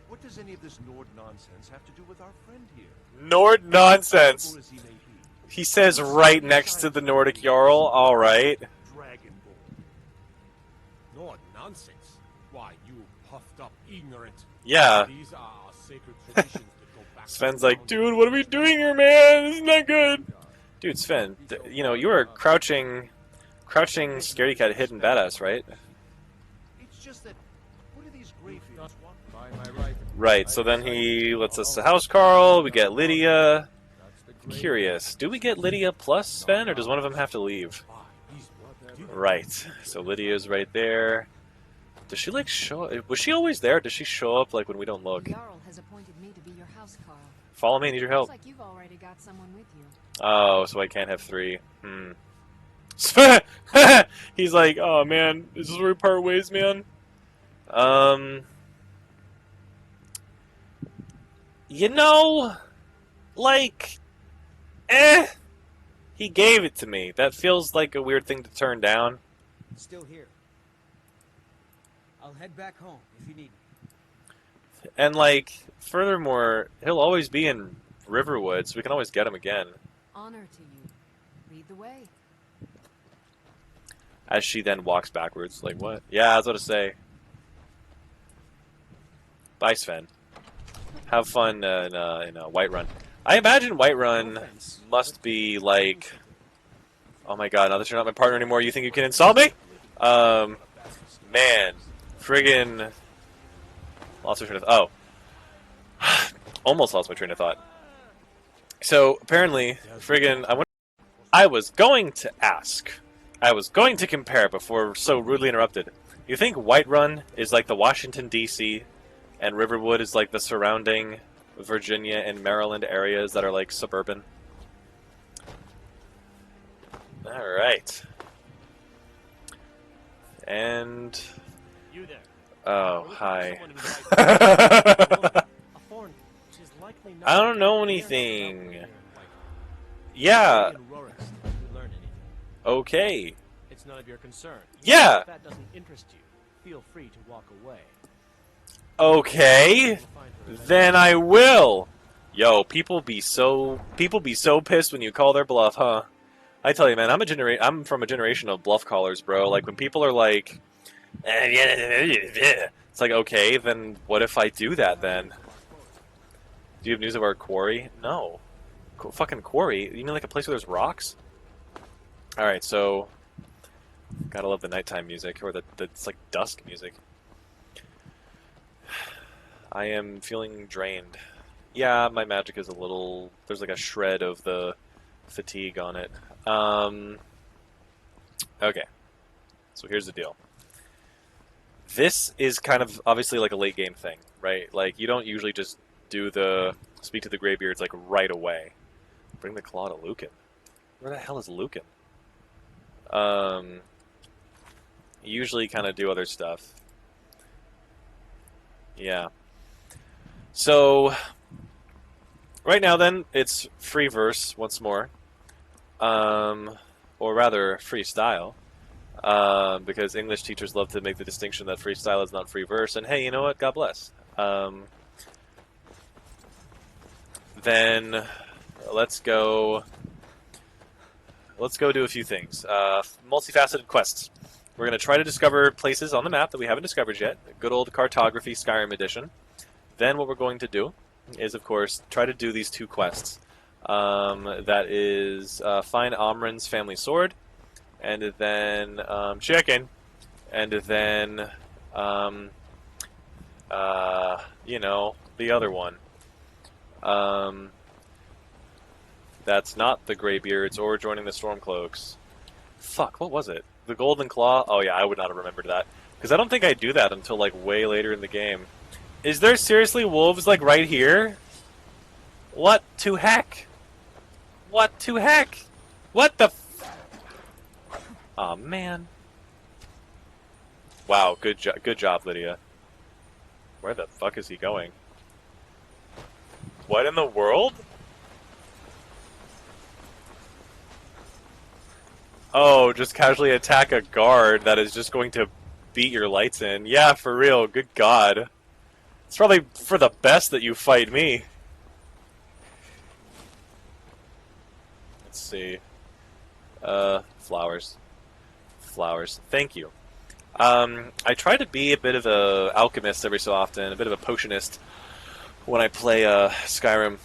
What does any of this Nord nonsense have to do with our friend here? Nord nonsense! Powerful as he may be, He says right next to the Nordic Jarl. Alright. Dragonborn. Nord nonsense? Why, you puffed up ignorant. Yeah. These are our sacred traditions that go back. Sven's like, dude, what are we doing here, man? This is not good. Dude, Sven, you know, you were a crouching scaredy cat hidden badass, right? It's just that, what do these Greybeards want? By my right. Right, so then he lets us to Housecarl, we get Lydia. Curious, do we get Lydia plus Sven, or does one of them have to leave? Right, so Lydia's right there. Does she, like, show... Was she always there? Does she show up, like, when we don't look? Jarl has appointed me to be your housecarl. Follow me, I need your help. Looks like you've already got someone with you. Oh, so I can't have 3. He's like, oh, man, is this where we part ways, man? You know, like, he gave it to me. That feels like a weird thing to turn down. Still here. I'll head back home if you need me. And, like, furthermore, he'll always be in Riverwood, so we can always get him again. Honor to you. Lead the way. As she then walks backwards, like, what? Yeah, I was about to say. Bye, Sven. Have fun in Whiterun. I imagine Whiterun must be like... Oh my god, now that you're not my partner anymore, you think you can insult me? Man. Friggin... Lost my train of... Oh. Almost lost my train of thought. So, apparently, friggin... I was going to ask... I was going to compare before so rudely interrupted. You think Whiterun is like the Washington, D.C., and Riverwood is like the surrounding Virginia and Maryland areas that are like suburban? Alright. And... You there. Oh, hi. A foreign, which is likely not I don't know anything. Yeah. Okay. It's none of your concern. Yeah. If that doesn't interest you, feel free to walk away. Okay. Then I will. Yo, people be so pissed when you call their bluff, huh? I tell you, man, I'm from a generation of bluff callers, bro. Like when people are like, it's like, okay, then what if I do that then? Do you have news of our quarry? No. Fucking quarry? You mean like a place where there's rocks? Alright, so... Gotta love the nighttime music, or it's like dusk music. I am feeling drained. Yeah, my magic is a little... There's like a shred of the fatigue on it. Okay. So here's the deal. This is kind of obviously like a late game thing, right? Like, you don't usually just do the speak to the Greybeards like right away. Bring the claw to Lucan. Where the hell is Lucan? Usually kind of do other stuff. Yeah. So, right now then, it's free verse once more. Or rather, freestyle. Because English teachers love to make the distinction that freestyle is not free verse, and hey, you know what? God bless. Then, let's go do a few things. Multifaceted quests. We're going to try to discover places on the map that we haven't discovered yet. Good old cartography Skyrim edition. Then what we're going to do is, of course, try to do these two quests. That is find Amren's family sword, and then chicken, and then you know, the other one. That's not the Greybeards or joining the Stormcloaks. Fuck, what was it? The Golden Claw? Oh yeah, I would not have remembered that. Because I don't think I do that until like way later in the game. Is there seriously wolves like right here? What to heck? What to heck? What the f... Aw, man. Wow, good job, Lydia. Where the fuck is he going? What in the world? Oh, just casually attack a guard that is just going to beat your lights in. Yeah, for real, good god. It's probably for the best that you fight me. Let's see. Flowers. Flowers. Thank you. I try to be a bit of a alchemist every so often, a bit of a potionist when I play Skyrim.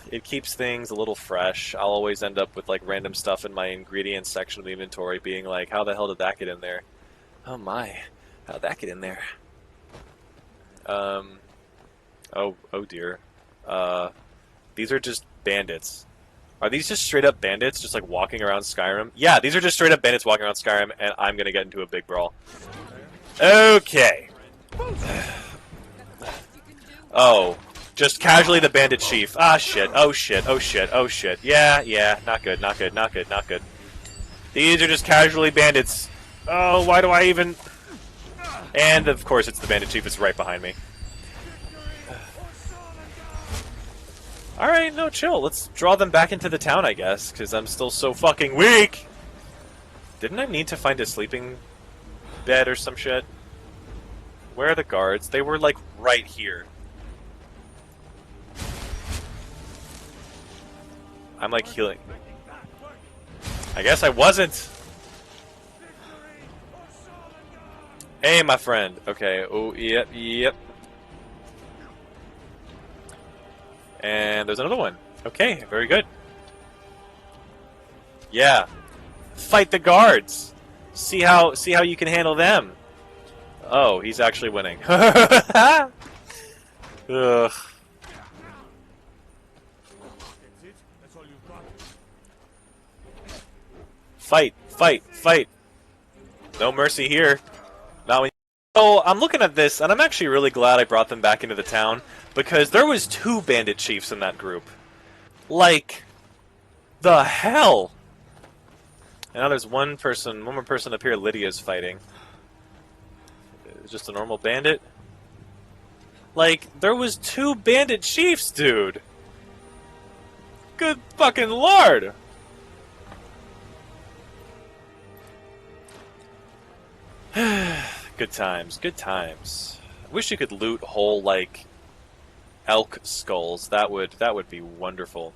It keeps things a little fresh. I'll always end up with like random stuff in my ingredients section of the inventory being like, how the hell did that get in there? Oh my, how'd that get in there? Oh dear. These are just bandits. Are these just straight up bandits just like walking around Skyrim? Yeah, these are just straight up bandits walking around Skyrim, and I'm gonna get into a big brawl. Okay. Oh. Just casually the bandit chief. Ah, shit. Oh, shit. Oh, shit. Oh, shit. Yeah. Not good. Not good. Not good. Not good. These are just casually bandits. Oh, why do I even... And, of course, it's the bandit chief. It's right behind me. Alright, no, chill. Let's draw them back into the town, I guess, because I'm still so fucking weak! Didn't I need to find a sleeping bed or some shit? Where are the guards? They were, like, right here. I'm like healing. I guess I wasn't. Hey, my friend. Okay. Oh, yep, yep. And there's another one. Okay, very good. Yeah. Fight the guards. See how you can handle them. Oh, he's actually winning. Ugh. Fight, fight, fight. No mercy here. Not when. Oh, I'm looking at this, and I'm actually really glad I brought them back into the town, because there was 2 bandit chiefs in that group. Like, the hell? And now there's one more person up here Lydia's fighting. Just a normal bandit? Like, there was 2 bandit chiefs, dude! Good fucking lord! Good times, good times. I wish you could loot whole, like, elk skulls. That would be wonderful.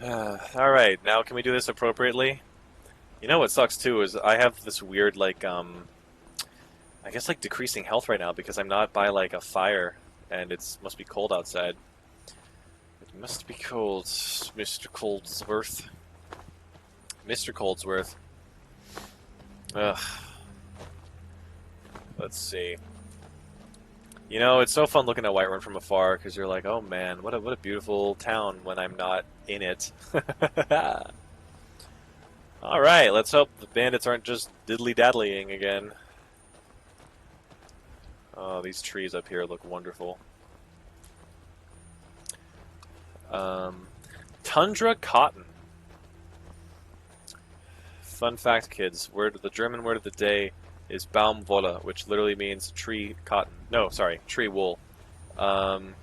Alright, now can we do this appropriately? You know what sucks too is I have this weird, like, I guess, like, decreasing health right now because I'm not by, like, a fire, and it must be cold outside. It must be cold, Mr. Coldsworth. Mr. Coldsworth. Ugh. Let's see. You know, it's so fun looking at Whiterun from afar, because you're like, oh man, what a beautiful town when I'm not in it. Alright, let's hope the bandits aren't just diddly-daddlying again. Oh, these trees up here look wonderful. Tundra cotton. Fun fact, kids, the German word of the day is Baumwolle, which literally means tree cotton. No, sorry, tree wool. And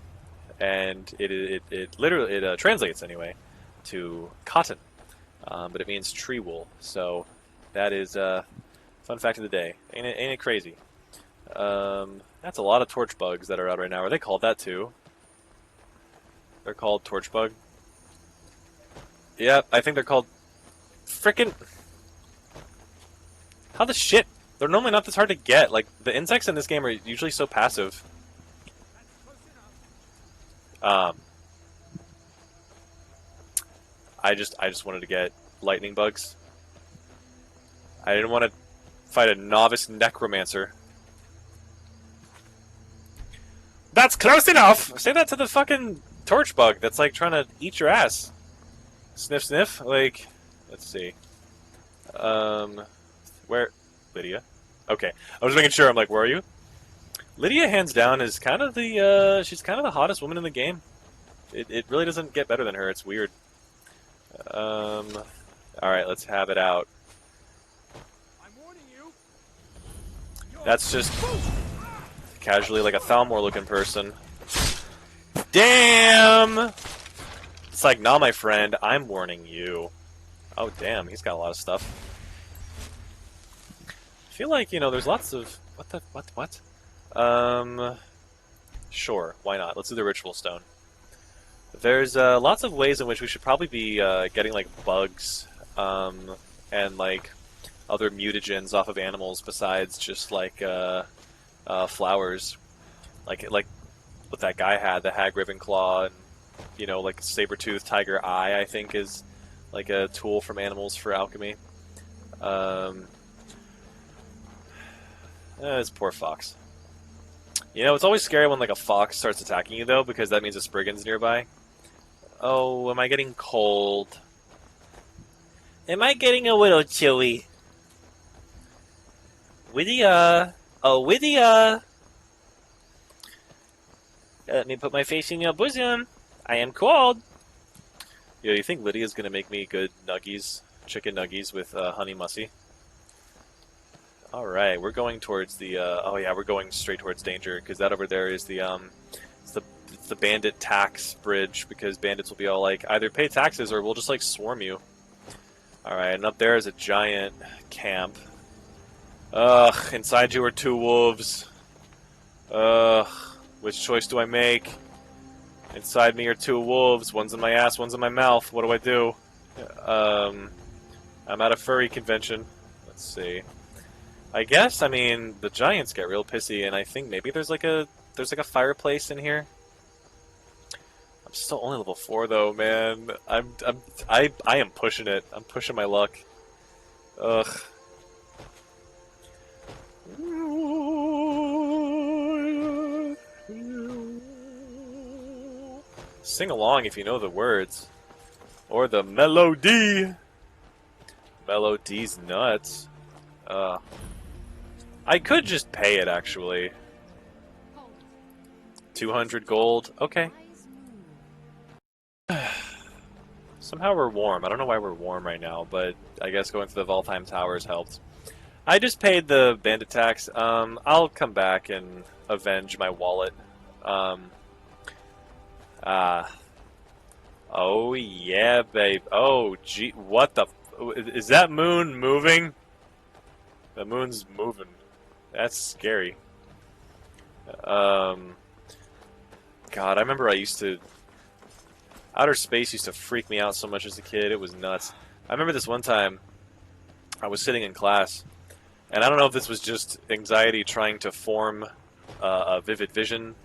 it literally translates anyway to cotton, but it means tree wool. So that is fun fact of the day. Ain't it crazy? That's a lot of torch bugs that are out right now. Are they called that too? They're called torch bug. Yeah, I think they're called frickin'. How the shit? They're normally not this hard to get. Like, the insects in this game are usually so passive. I just wanted to get lightning bugs. I didn't want to fight a novice necromancer. That's close enough! Say that to the fucking torch bug that's, like, trying to eat your ass. Sniff, sniff. Like, let's see. Where? Lydia? Okay. I was making sure. I'm like, where are you? Lydia, hands down, is kind of the, she's kind of the hottest woman in the game. It really doesn't get better than her. It's weird. Alright, let's have it out. I'm warning you. That's just casually like a Thalmor looking person. Damn! It's like, nah, my friend, I'm warning you. Oh, damn, he's got a lot of stuff. I feel like, you know, there's lots of... What? Sure, why not? Let's do the ritual stone. There's lots of ways in which we should probably be getting, like, bugs, and, like, other mutagens off of animals besides just, like, flowers. Like what that guy had, the Hag Ravenclaw, and, you know, like, saber-tooth tiger eye, I think, is, like, a tool from animals for alchemy. This poor fox. You know, it's always scary when, like, a fox starts attacking you, though, because that means a Spriggan's nearby. Oh, am I getting cold? Am I getting a little chilly? Lydia! Oh, Lydia! Let me put my face in your bosom. I am cold. Yo, you think Lydia's gonna make me good nuggies, chicken nuggies with honey mussy? All right, we're going towards the. Oh yeah, we're going straight towards danger because that over there is the it's the bandit tax bridge because bandits will be all like either pay taxes or we'll just like swarm you. All right, and up there is a giant camp. Ugh, inside you are 2 wolves. Ugh, which choice do I make? Inside me are two wolves. One's in my ass, one's in my mouth. What do I do? I'm at a furry convention. Let's see. I guess, I mean, the giants get real pissy, and I think maybe there's like a fireplace in here. I'm still only level 4 though, man. I am pushing it. I'm pushing my luck. Ugh. Sing along if you know the words. Or the melody. Melody's nuts. I could just pay it, actually. 200 gold. Okay. Somehow we're warm. I don't know why we're warm right now, but I guess going for the Valtheim Towers helped. I just paid the bandit tax. I'll come back and avenge my wallet. Oh yeah, babe. Oh gee, what the? Is that moon moving? The moon's moving. That's scary. God, I remember I used to... Outer space used to freak me out so much as a kid. It was nuts. I remember this one time, I was sitting in class, and I don't know if this was just anxiety trying to form a vivid vision,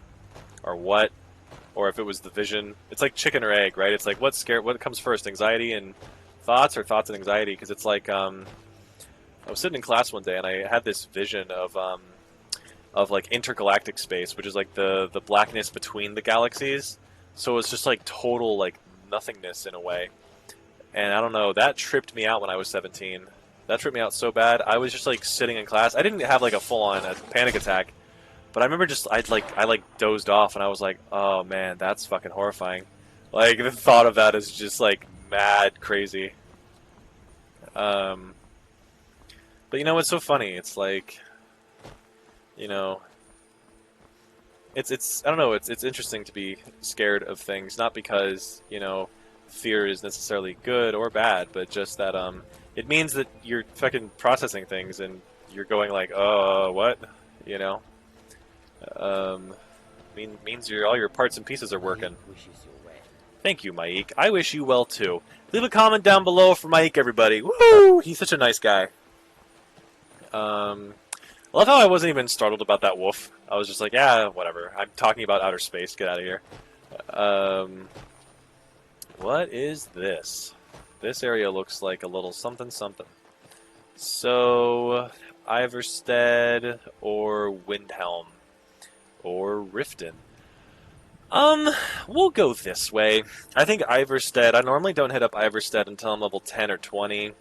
or what, or if it was the vision. It's like chicken or egg, right? It's like, what comes first, anxiety and thoughts, or thoughts and anxiety? Because it's like, I was sitting in class one day, and I had this vision of like intergalactic space, which is like the blackness between the galaxies. So it's just like total like nothingness in a way. And I don't know, that tripped me out when I was 17. That tripped me out so bad. I was just like sitting in class. I didn't have like a full-on panic attack, but I remember just I dozed off, and I was like, oh man, that's fucking horrifying. Like the thought of that is just like mad crazy. But you know what's so funny? It's like, you know, it's I don't know, it's interesting to be scared of things, not because, you know, fear is necessarily good or bad, but just that it means that you're fucking processing things and you're going like, oh, what? You know? Means all your parts and pieces are working. Thank you, Maik. I wish you well too. Leave a comment down below for Maik, everybody. Woo! He's such a nice guy. I love how I wasn't even startled about that wolf. I was just like, yeah, whatever. I'm talking about outer space. Get out of here. What is this? This area looks like a little something something. So, Iverstead or Windhelm or Riften. We'll go this way. I think Iverstead. I normally don't hit up Iverstead until I'm level 10 or 20.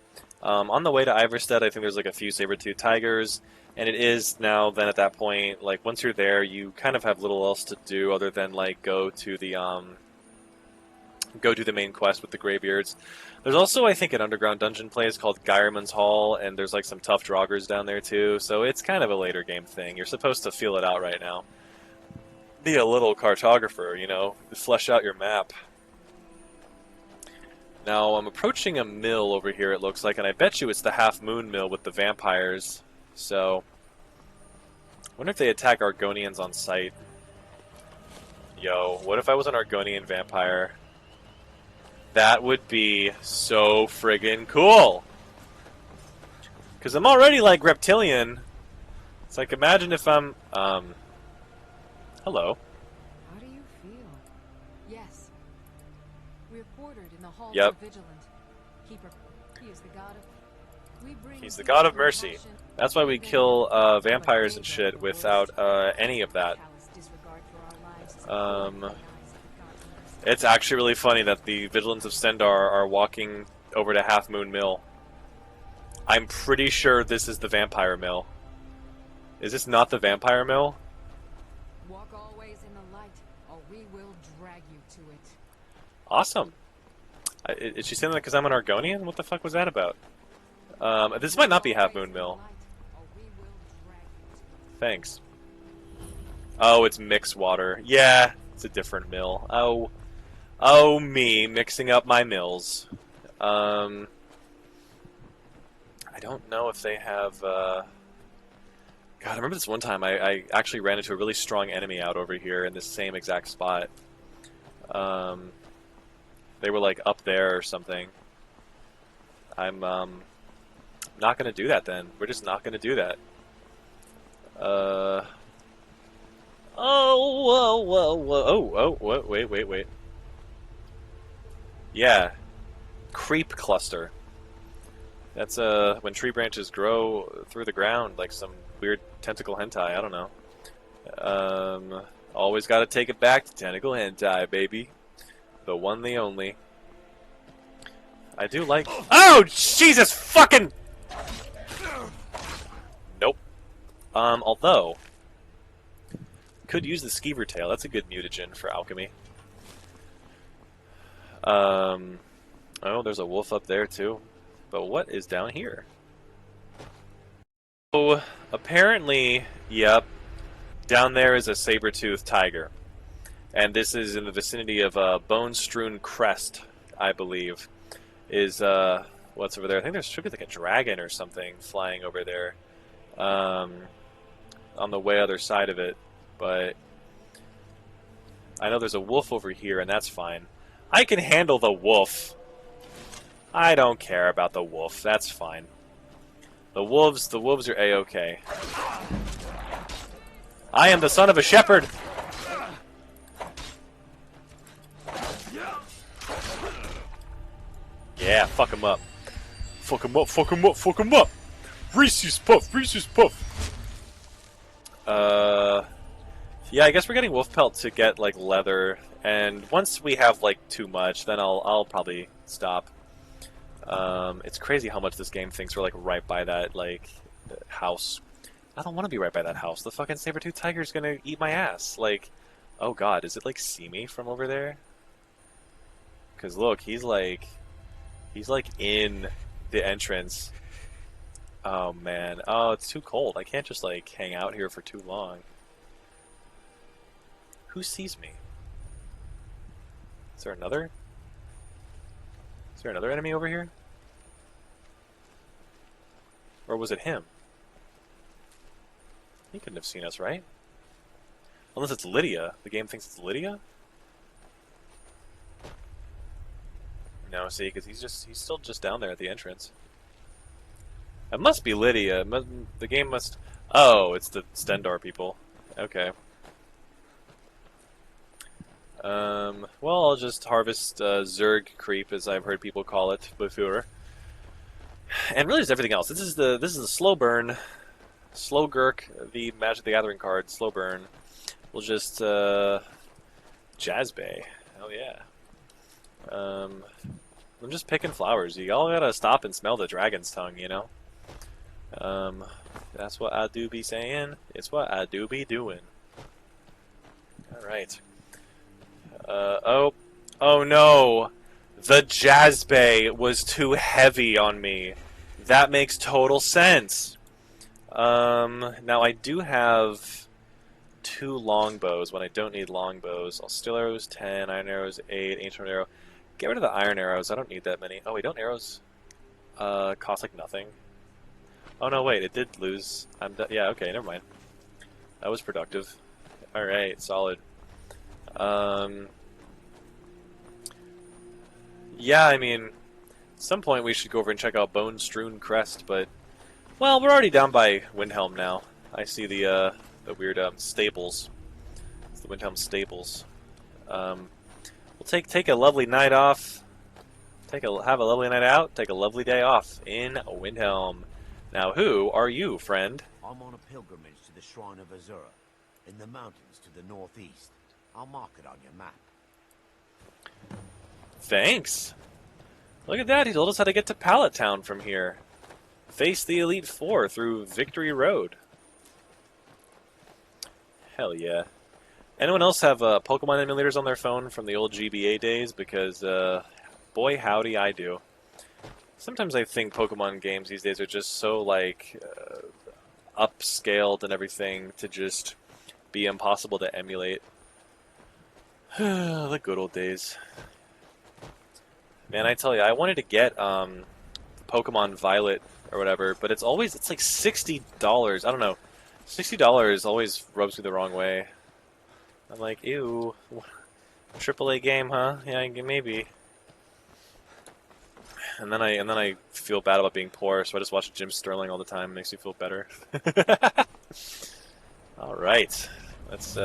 On the way to Iverstead, I think there's like a few saber-tooth tigers, and it is now then at that point, like once you're there, you kind of have little else to do other than like go do the main quest with the Greybeards. There's also, I think, an underground dungeon place called Geirman's Hall, and there's like some tough draugrs down there too, so it's kind of a later game thing. You're supposed to feel it out right now. Be a little cartographer, you know, flesh out your map. Now, I'm approaching a mill over here, it looks like, and I bet you it's the Half Moon Mill with the vampires. So, I wonder if they attack Argonians on sight. Yo, what if I was an Argonian vampire? That would be so friggin' cool! Because I'm already, like, reptilian. It's like, imagine if I'm, hello. How do you feel? Yes. We're quartered in the Hall Yep. of Vigilant. Keeper, he is the god of... We bring He's the god of mercy. That's why we kill vampires and shit without any of that. It's actually really funny that the Vigilants of Stendar are walking over to Half Moon Mill. I'm pretty sure this is the Vampire Mill. Is this not the Vampire Mill? Walk always in the light, or we will drag you to it. Awesome. Is she saying that because I'm an Argonian? What the fuck was that about? This might not be Half Moon Mill. Thanks. Oh, it's mixed water. Yeah, it's a different mill. Oh, me mixing up my mills. I don't know if they have. God, I remember this one time I actually ran into a really strong enemy out over here in this same exact spot. They were like up there or something. I'm not gonna do that then. We're just not gonna do that. Oh, whoa, whoa, whoa. Oh, wait. Yeah. Creep cluster. That's when tree branches grow through the ground like some weird tentacle hentai. I don't know. Always gotta take it back to tentacle hentai, baby. The one, the only. I do like. Oh, Jesus fucking. Nope. Although could use the skeever tail. That's a good mutagen for alchemy. Oh, there's a wolf up there too. But what is down here? Oh, apparently, yep. Down there is a saber-toothed tiger. And this is in the vicinity of Bone-Strewn Crest, I believe. Is what's over there? I think there should be like a dragon or something flying over there. On the way other side of it. But I know there's a wolf over here, and that's fine. I can handle the wolf. I don't care about the wolf. That's fine. The wolves are a-okay. I am the son of a shepherd. Yeah, fuck him up. Fuck him up, fuck him up, fuck him up. Reese's Puff, Reese's Puff. Yeah, I guess we're getting wolf pelt to get like leather, and once we have like too much, then I'll probably stop. It's crazy how much this game thinks we're like right by that like house. I don't want to be right by that house. The fucking saber-tooth tiger's gonna eat my ass. Like, oh god, is it like see me from over there? Cause look, he's like in the entrance. Oh man, oh it's too cold. I can't just like hang out here for too long. Who sees me? Is there another? Is there another enemy over here? Or was it him? He couldn't have seen us, right? Unless it's Lydia. The game thinks it's Lydia? No, see, because he's still just down there at the entrance. It must be Lydia. The game must... Oh, it's the Stendar people. Okay. Well, I'll just harvest Zerg creep, as I've heard people call it before. And really, just everything else. This is the slow burn, slow Gurk, the Magic the Gathering card, slow burn. We'll just Jazbay. Hell yeah. I'm just picking flowers. You all gotta stop and smell the dragon's tongue, you know. That's what I do be saying. It's what I do be doing. All right. Oh no! The Jazbay was too heavy on me. That makes total sense. Now I do have 2 longbows when I don't need longbows. Steel arrows 10, iron arrows 8, ancient arrow. Get rid of the iron arrows. I don't need that many. Oh wait, don't arrows cost like nothing? Oh no, wait, it did lose. Yeah, okay, never mind. That was productive. All right, solid. Yeah, I mean, at some point we should go over and check out Bone-Strewn Crest, but, well, we're already down by Windhelm now. I see the weird stables. It's the Windhelm stables. We'll take a lovely night off. Have a lovely night out. Take a lovely day off in Windhelm. Now, who are you, friend? I'm on a pilgrimage to the Shrine of Azura, in the mountains to the northeast. I'll mark it on your map. Thanks. Look at that. He told us how to get to Pallet Town from here. Face the Elite Four through Victory Road. Hell yeah. Anyone else have Pokemon emulators on their phone from the old GBA days? Because, boy howdy, I do. Sometimes I think Pokemon games these days are just so, like, upscaled and everything to just be impossible to emulate. The good old days. Man, I tell you, I wanted to get Pokemon Violet or whatever, but it's like $60. I don't know. $60 always rubs me the wrong way. I'm like, ew. AAA game, huh? Yeah, maybe. And then I feel bad about being poor, so I just watch Jim Sterling all the time. It makes me feel better. All right, let's.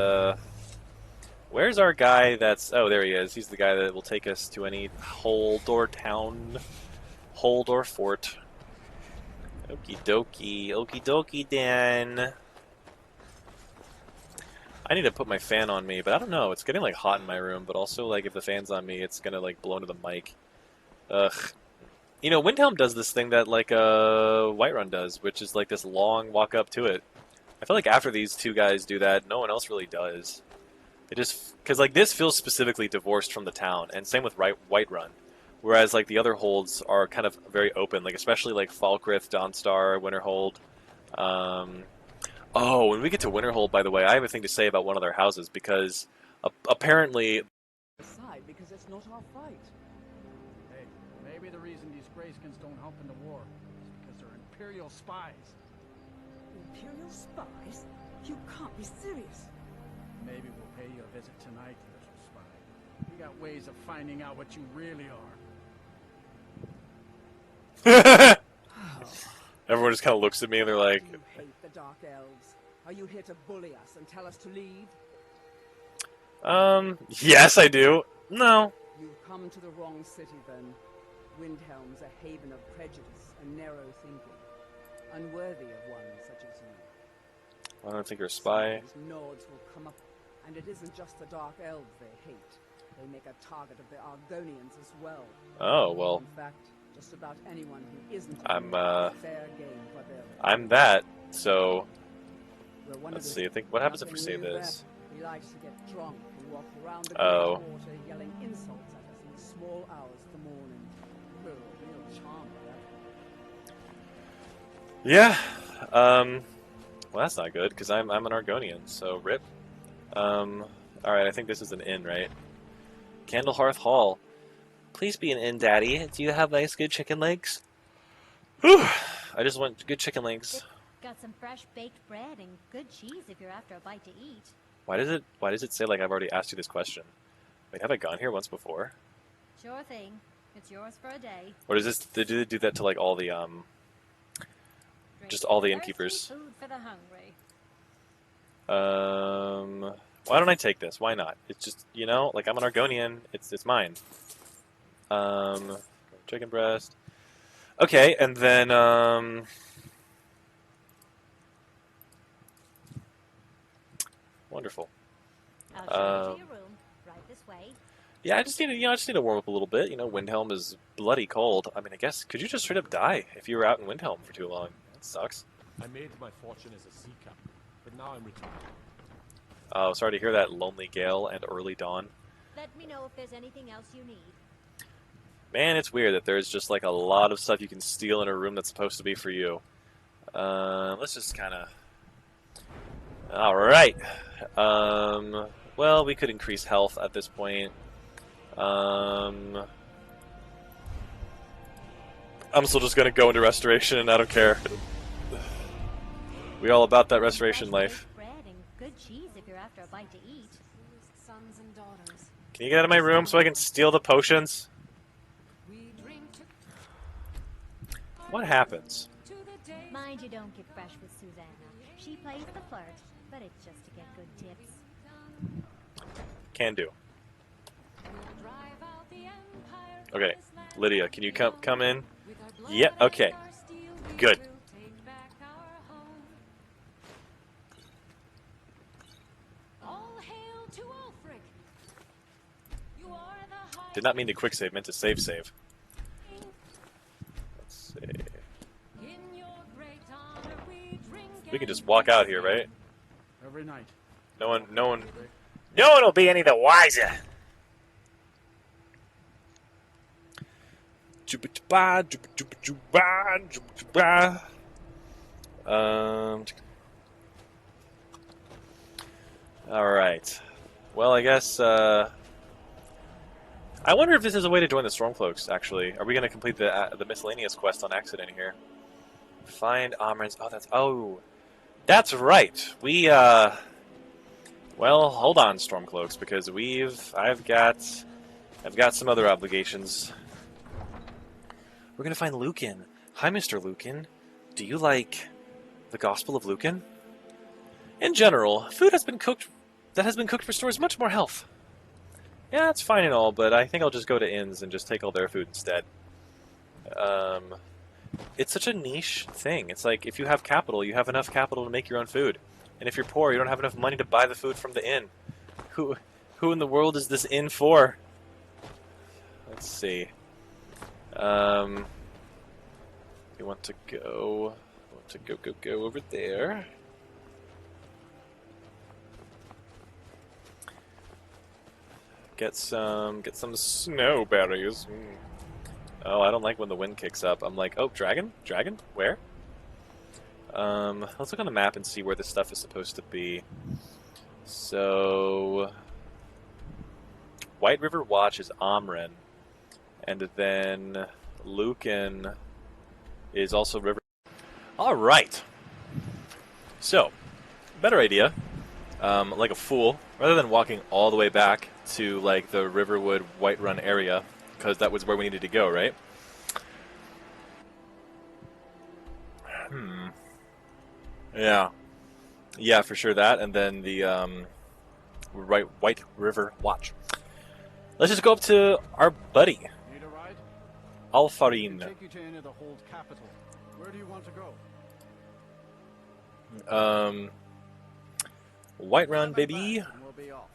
Where's our guy? That's there he is. He's the guy that will take us to any hold or town, hold or fort. Okie dokie, then. I need to put my fan on me, but I don't know. It's getting like hot in my room, but also like if the fan's on me, it's gonna like blow into the mic. Ugh. You know, Windhelm does this thing that like Whiterun does, which is like this long walk up to it. I feel like after these two guys do that, no one else really does. It just because like this feels specifically divorced from the town, and same with Whiterun. Whereas like the other holds are kind of very open, like especially like Falkreath, Dawnstar, Winterhold. Oh, when we get to Winterhold, by the way, I have a thing to say about one of their houses because apparently. Aside because it's not our fight. Hey, maybe the reason these Greyskins don't help in the war is because they're Imperial spies. Imperial spies? You can't be serious. Maybe we'll pay you a visit tonight, little spy. We got ways of finding out what you really are. Everyone just kind of looks at me and they're like, You hate the Dark Elves. Are you here to bully us and tell us to leave? yes, I do. No. You've come to the wrong city, then. Windhelm's a haven of prejudice and narrow thinking, unworthy of one such as you. I don't think you're a spy. These Nords will come up, and it isn't just the Dark Elves they hate. They make a target of the Argonians as well. Oh, well. In fact, just about anyone who isn't I'm fair game for their I'm that, so let's see. I think what happens if we say this? He likes to get drunk and walk around the Oh. water yelling insults at us in the small hours of the morning. We're a real charm for that. Yeah. Well, that's not good because I'm an Argonian, so rip. All right. I think this is an inn, right? Candlehearth Hall. Please be an inn, Daddy. Do you have nice, good chicken legs? Whew. I just want good chicken legs. Got some fresh baked bread and good cheese if you're after a bite to eat. Why does it say like I've already asked you this question? Wait, have I gone here once before? Sure thing. It's yours for a day. Or does this do they do that to like all the just all the innkeepers? Food for the hungry. Why don't I take this? Why not? It's just, you know, like I'm an Argonian. It's mine. Chicken breast. Okay, and then wonderful. I'll show you to your room. Right this way. Yeah, I just need to warm up a little bit. You know, Windhelm is bloody cold. I mean, I guess could you just straight up die if you were out in Windhelm for too long? That sucks. I made my fortune as a sea captain, but now I'm retired. Oh, sorry to hear that, Lonely Gale and Early Dawn. Let me know if there's anything else you need. Man, it's weird that there's just like a lot of stuff you can steal in a room that's supposed to be for you. Let's just kind of... Alright. Well, we could increase health at this point. I'm still just going to go into restoration and I don't care. We all about that restoration life. Bread and good cheese if you're after a bite to eat. Sons and daughters. Can you get out of my room so I can steal the potions? What happens? Mind you don't get fresh with Susanna. She plays the flirt, but it's just to get good tips. Can do. Okay, Lydia, can you come in? Yeah, okay. Good. Did not mean to quick save, meant to save. Let's see. We can just walk out here, right? Every night. No one will be any the wiser. All right. Well, I guess. I wonder if this is a way to join the Stormcloaks. Actually, are we going to complete the miscellaneous quest on accident here? Find Amren's. Oh, that's right. Well, hold on, Stormcloaks, because I've got some other obligations. We're gonna find Lucan. Hi, Mr. Lucan. Do you like the Gospel of Lucan? In general, food that has been cooked restores much more health. Yeah, it's fine and all, but I think I'll just go to inns and just take all their food instead. It's such a niche thing. It's like, if you have capital, you have enough capital to make your own food. And if you're poor, you don't have enough money to buy the food from the inn. Who in the world is this inn for? Let's see. You want to go over there. Get some snowberries. Oh, I don't like when the wind kicks up. I'm like, oh, dragon? Dragon? Where? Let's look on the map and see where this stuff is supposed to be. So, White River Watch is Amren, and then Lucan is also River. All right. So, better idea. Like a fool, rather than walking all the way back to like the Riverwood Whiterun area, because that was where we needed to go, right? Yeah, for sure that, and then the White River Watch. Let's just go up to our buddy, Need a ride? Alfarin. Take you to any of the hold capital. Where do you want to go? Whiterun, baby. We'll be off.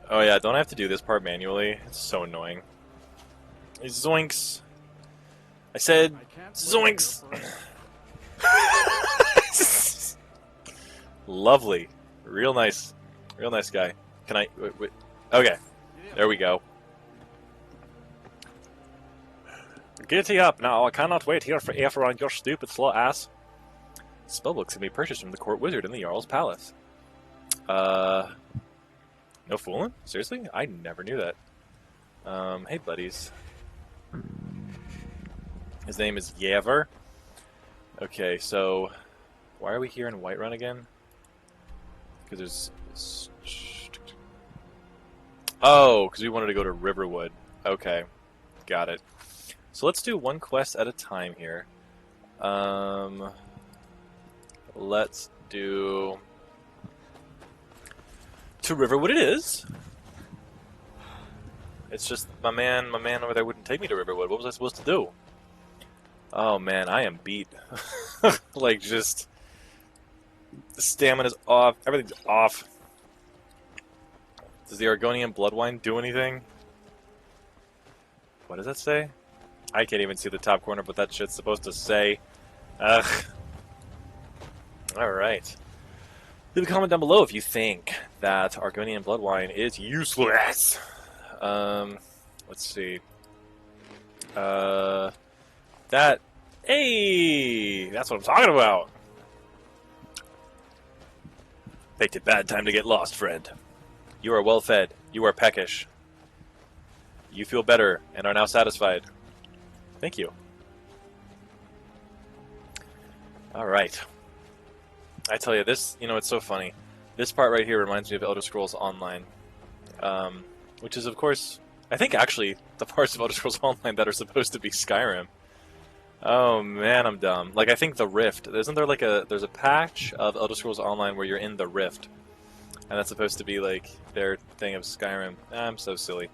Oh yeah, don't I have to do this part manually? It's so annoying. Zoinks. I said zoinks. Lovely. Real nice guy. Can I wait. Okay. There we go. Giddy up now. I cannot wait here for Aetherius, your stupid slow ass. Spellbooks can be purchased from the court wizard in the Jarl's palace. No fooling? Seriously? I never knew that. Hey buddies. His name is Yaver. Okay, so why are we here in Whiterun again? Because there's... Oh, because we wanted to go to Riverwood. Okay, got it. So let's do one quest at a time here. Let's do... To Riverwood it is. It's just my man over there wouldn't take me to Riverwood. What was I supposed to do? Oh man, I am beat. Like, just... The stamina's off. Everything's off. Does the Argonian Bloodwine do anything? What does that say? I can't even see the top corner, but that shit's supposed to say. Ugh. Alright. Leave a comment down below if you think that Argonian Bloodwine is useless. Let's see. That... Hey! That's what I'm talking about! Picked a bad time to get lost, friend. You are well fed. You are peckish. You feel better and are now satisfied. Thank you. Alright. I tell you, this, you know, it's so funny. This part right here reminds me of Elder Scrolls Online. Which is, of course, I think actually the parts of Elder Scrolls Online that are supposed to be Skyrim. Oh man, I'm dumb. Like, I think the Rift. Isn't there like there's a patch of Elder Scrolls Online where you're in the Rift. And that's supposed to be like their thing of Skyrim. I'm so silly.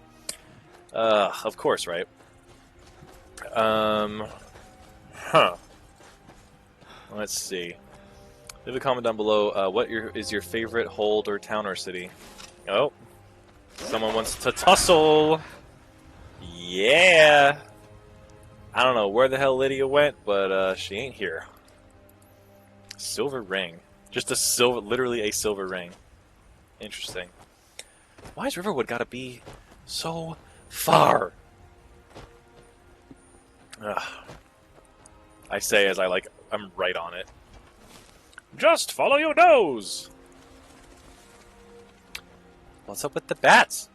Of course, right? Let's see. Leave a comment down below. What is your favorite hold or town or city? Oh. Someone wants to tussle. Yeah. I don't know where the hell Lydia went, but she ain't here. Silver ring. Just a silver, literally a silver ring. Interesting. Why is Riverwood gotta be so far? Ugh. I say as I'm right on it. Just follow your nose! What's up with the bats?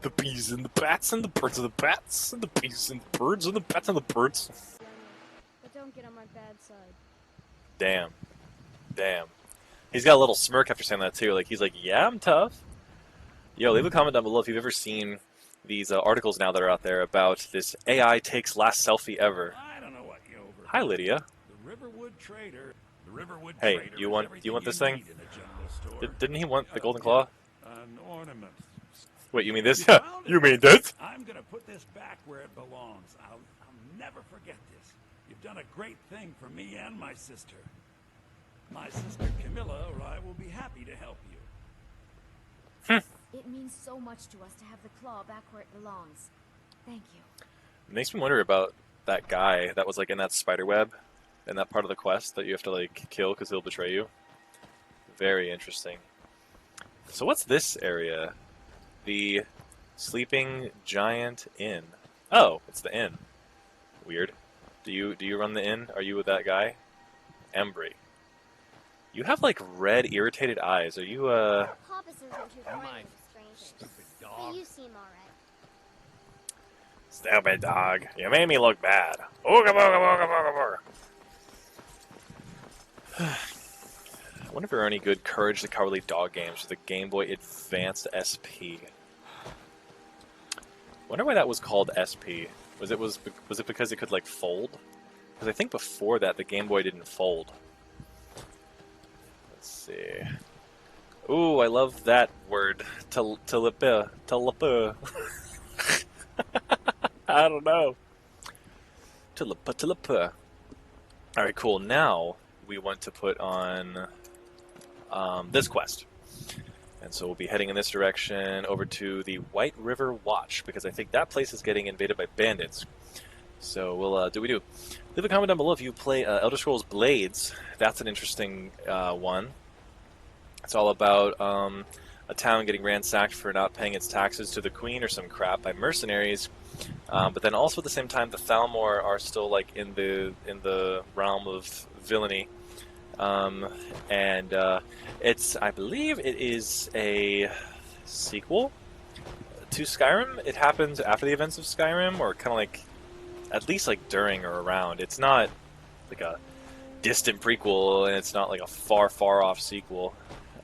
The bees and the bats and the birds and the bats and the bees and the birds and the bats and the birds. But don't get on my bad side. Damn. Damn. He's got a little smirk after saying that too. Like he's like, yeah, I'm tough. Yo, leave a comment down below if you've ever seen these articles now that are out there about this AI takes last selfie ever. I don't know what you over. Hi, Lydia. The Riverwood Trader. The Riverwood Hey, Trader you want this thing? need in a general store. Didn't he want the golden claw? An ornament. Wait, you mean this? You found You it? mean this? I'm gonna put this back where it belongs. I'll never forget this. You've done a great thing for me and my sister. My sister Camilla or I will be happy to help you. It means so much to us to have the claw back where it belongs. Thank you. It makes me wonder about that guy that was like in that spider web in that part of the quest that you have to like kill because he'll betray you. Very interesting. So what's this area? The Sleeping Giant Inn. Oh, it's the inn. Weird. Do you run the inn? Are you with that guy? Embry. You have like red irritated eyes. Are you Papa isn't too friendly with strangers. Stupid dog. But you seem alright. Stupid dog. You made me look bad. Ooga booga booga booga booga. I wonder if there are any good Courage the Cowardly Dog games for the Game Boy Advanced SP. Wonder why that was called SP. Was it because it could like fold? Because I think before that the Game Boy didn't fold. Let's see. Ooh, I love that word. Telepa. I don't know. Telepa. Alright, cool. Now we want to put on this quest. And so we'll be heading in this direction over to the White River Watch, because I think that place is getting invaded by bandits. So we'll do what we do. Leave a comment down below if you play Elder Scrolls Blades. That's an interesting one. It's all about a town getting ransacked for not paying its taxes to the Queen or some crap by mercenaries. But then also at the same time, the Thalmor are still like in the realm of villainy. I believe it is a sequel to Skyrim. It happens after the events of Skyrim, or kind of like, at least like during or around. It's not like a distant prequel, and it's not like a far off sequel.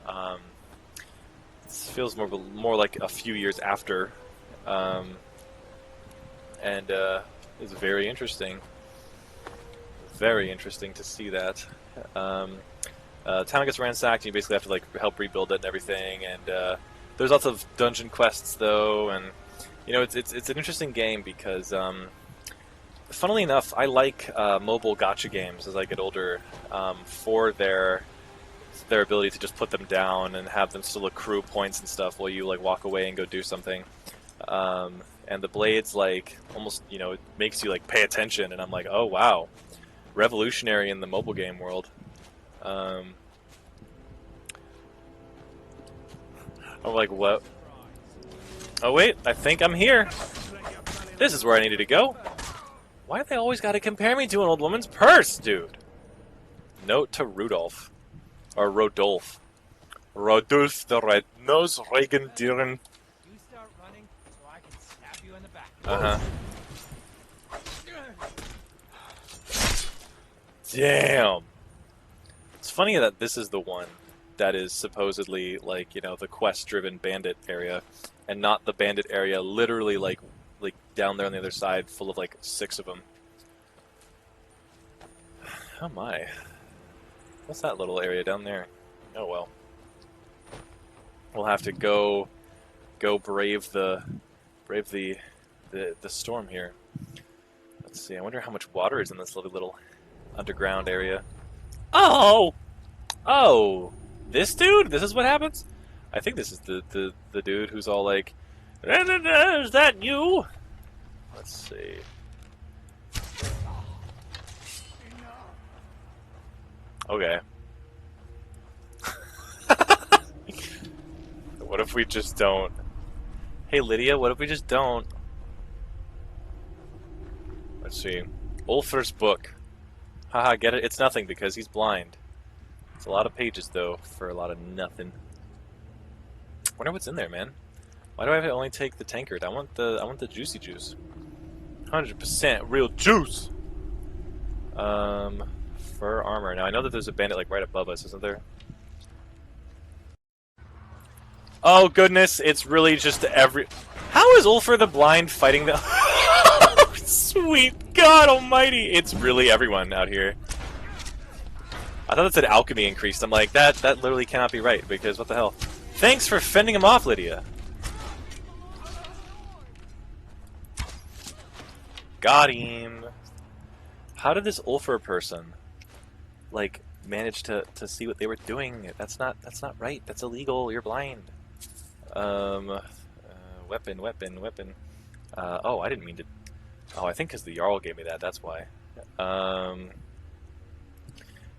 It feels more like a few years after, and it's very interesting. Very interesting to see that. Town gets ransacked, and you basically have to like help rebuild it and everything. And there's lots of dungeon quests, though, and you know it's an interesting game because, funnily enough, I like mobile gacha games as I get older for their ability to just put them down and have them still accrue points and stuff while you like walk away and go do something. And the Blades like almost it makes you like pay attention, and I'm like, oh wow. Revolutionary in the mobile game world. I'm like, what? Oh wait, I think I'm here. This is where I needed to go. Why do they always gotta compare me to an old woman's purse, dude? Note to Rudolph. Or Rodolph. Rodolph the Red-Nosed Regendieren. You start running so I can stab you in the back. Uh-huh. Damn. It's funny that this is the one that is supposedly like, the quest-driven bandit area, and not the bandit area literally like down there on the other side full of like 6 of them. Oh my. What's that little area down there? Oh well. We'll have to go brave the storm here. Let's see. I wonder how much water is in this little underground area. Oh! This dude? This is what happens? I think this is the dude who's all like, is that you? Let's see. Okay. What if we just don't? Hey Lydia, what if we just don't? Let's see. Ulfr's book. Haha, get it? It's nothing because he's blind. It's a lot of pages, though, for a lot of nothing. Wonder what's in there, man. Why do I have to only take the tankard? I want the juicy juice. 100% real juice! Fur armor. Now, I know that there's a bandit, like, right above us, isn't there? Oh goodness, it's really just every... How is Ulfr the Blind fighting the... Sweet God almighty! It's really everyone out here. I thought it said alchemy increased. I'm like, that literally cannot be right, because what the hell? Thanks for fending him off, Lydia. Got him. How did this Ulfr person, like, manage to see what they were doing? That's not right. That's illegal. You're blind. Weapon. Oh, I didn't mean to. Oh, I think because the Jarl gave me that. That's why.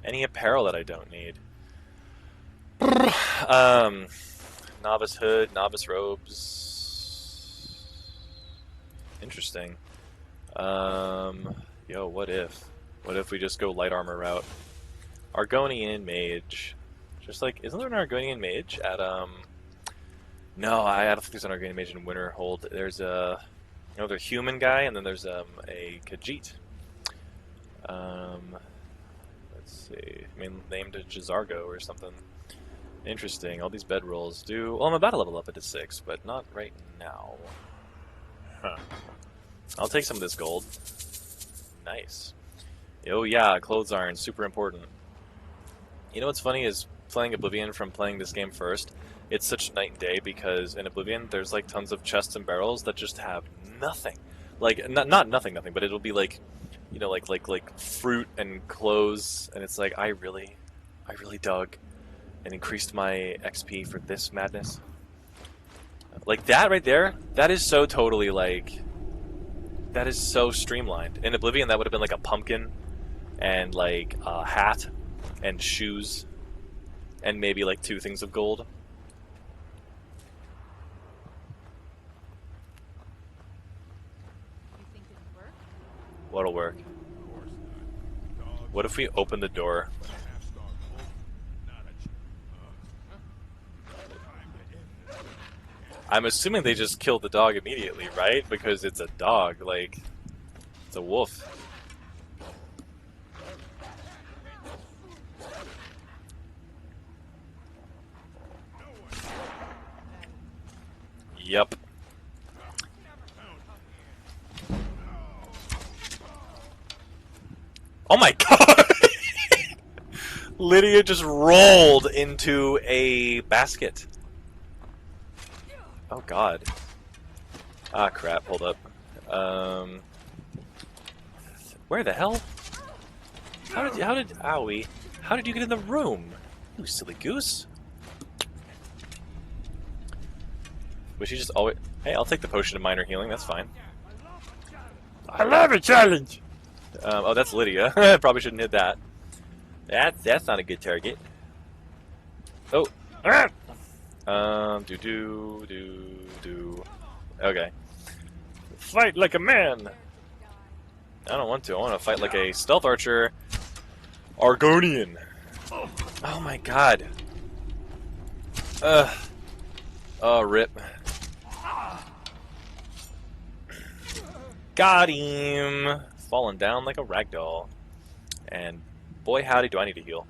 Any apparel that I don't need. Novice hood, novice robes. Interesting. Yo, what if? What if we just go light armor route? Argonian mage. Just like, isn't there an Argonian mage at, No, I don't think there's an Argonian mage in Winterhold. There's a... another human guy, and then there's, a Khajiit. Let's see. I mean, named Jazargo or something. Interesting. All these bedrolls do... Well, I'm about to level up into 6, but not right now. Huh. I'll take some of this gold. Nice. Oh yeah, clothes iron, super important. You know what's funny is playing Oblivion from playing this game first, it's such night and day because in Oblivion there's like tons of chests and barrels that just have nothing. Like, not nothing, but it'll be like, you know, like fruit and clothes, and it's like, I really dug and increased my XP for this madness. Like that right there, that is so totally like... That is so streamlined. In Oblivion, that would have been like a pumpkin, and like a hat, and shoes, and maybe like 2 things of gold. You think it'll work? What'll work? What if we open the door? I'm assuming they just killed the dog immediately, right? Because it's a dog, like, it's a wolf. Yep. Oh my god! Lydia just rolled into a basket. Oh god. Ah crap, hold up. Where the hell? How did owie. How did you get in the room? You silly goose. Was she just always... Hey, I'll take the potion of minor healing, that's fine. I love a challenge! Oh, that's Lydia. Probably shouldn't hit that. That's not a good target. Oh. Ah! Okay. Fight like a man! I don't want to. I want to fight like a stealth archer. Argonian. Oh my god. Oh, rip. Got him! Falling down like a ragdoll. And boy howdy do I need to heal.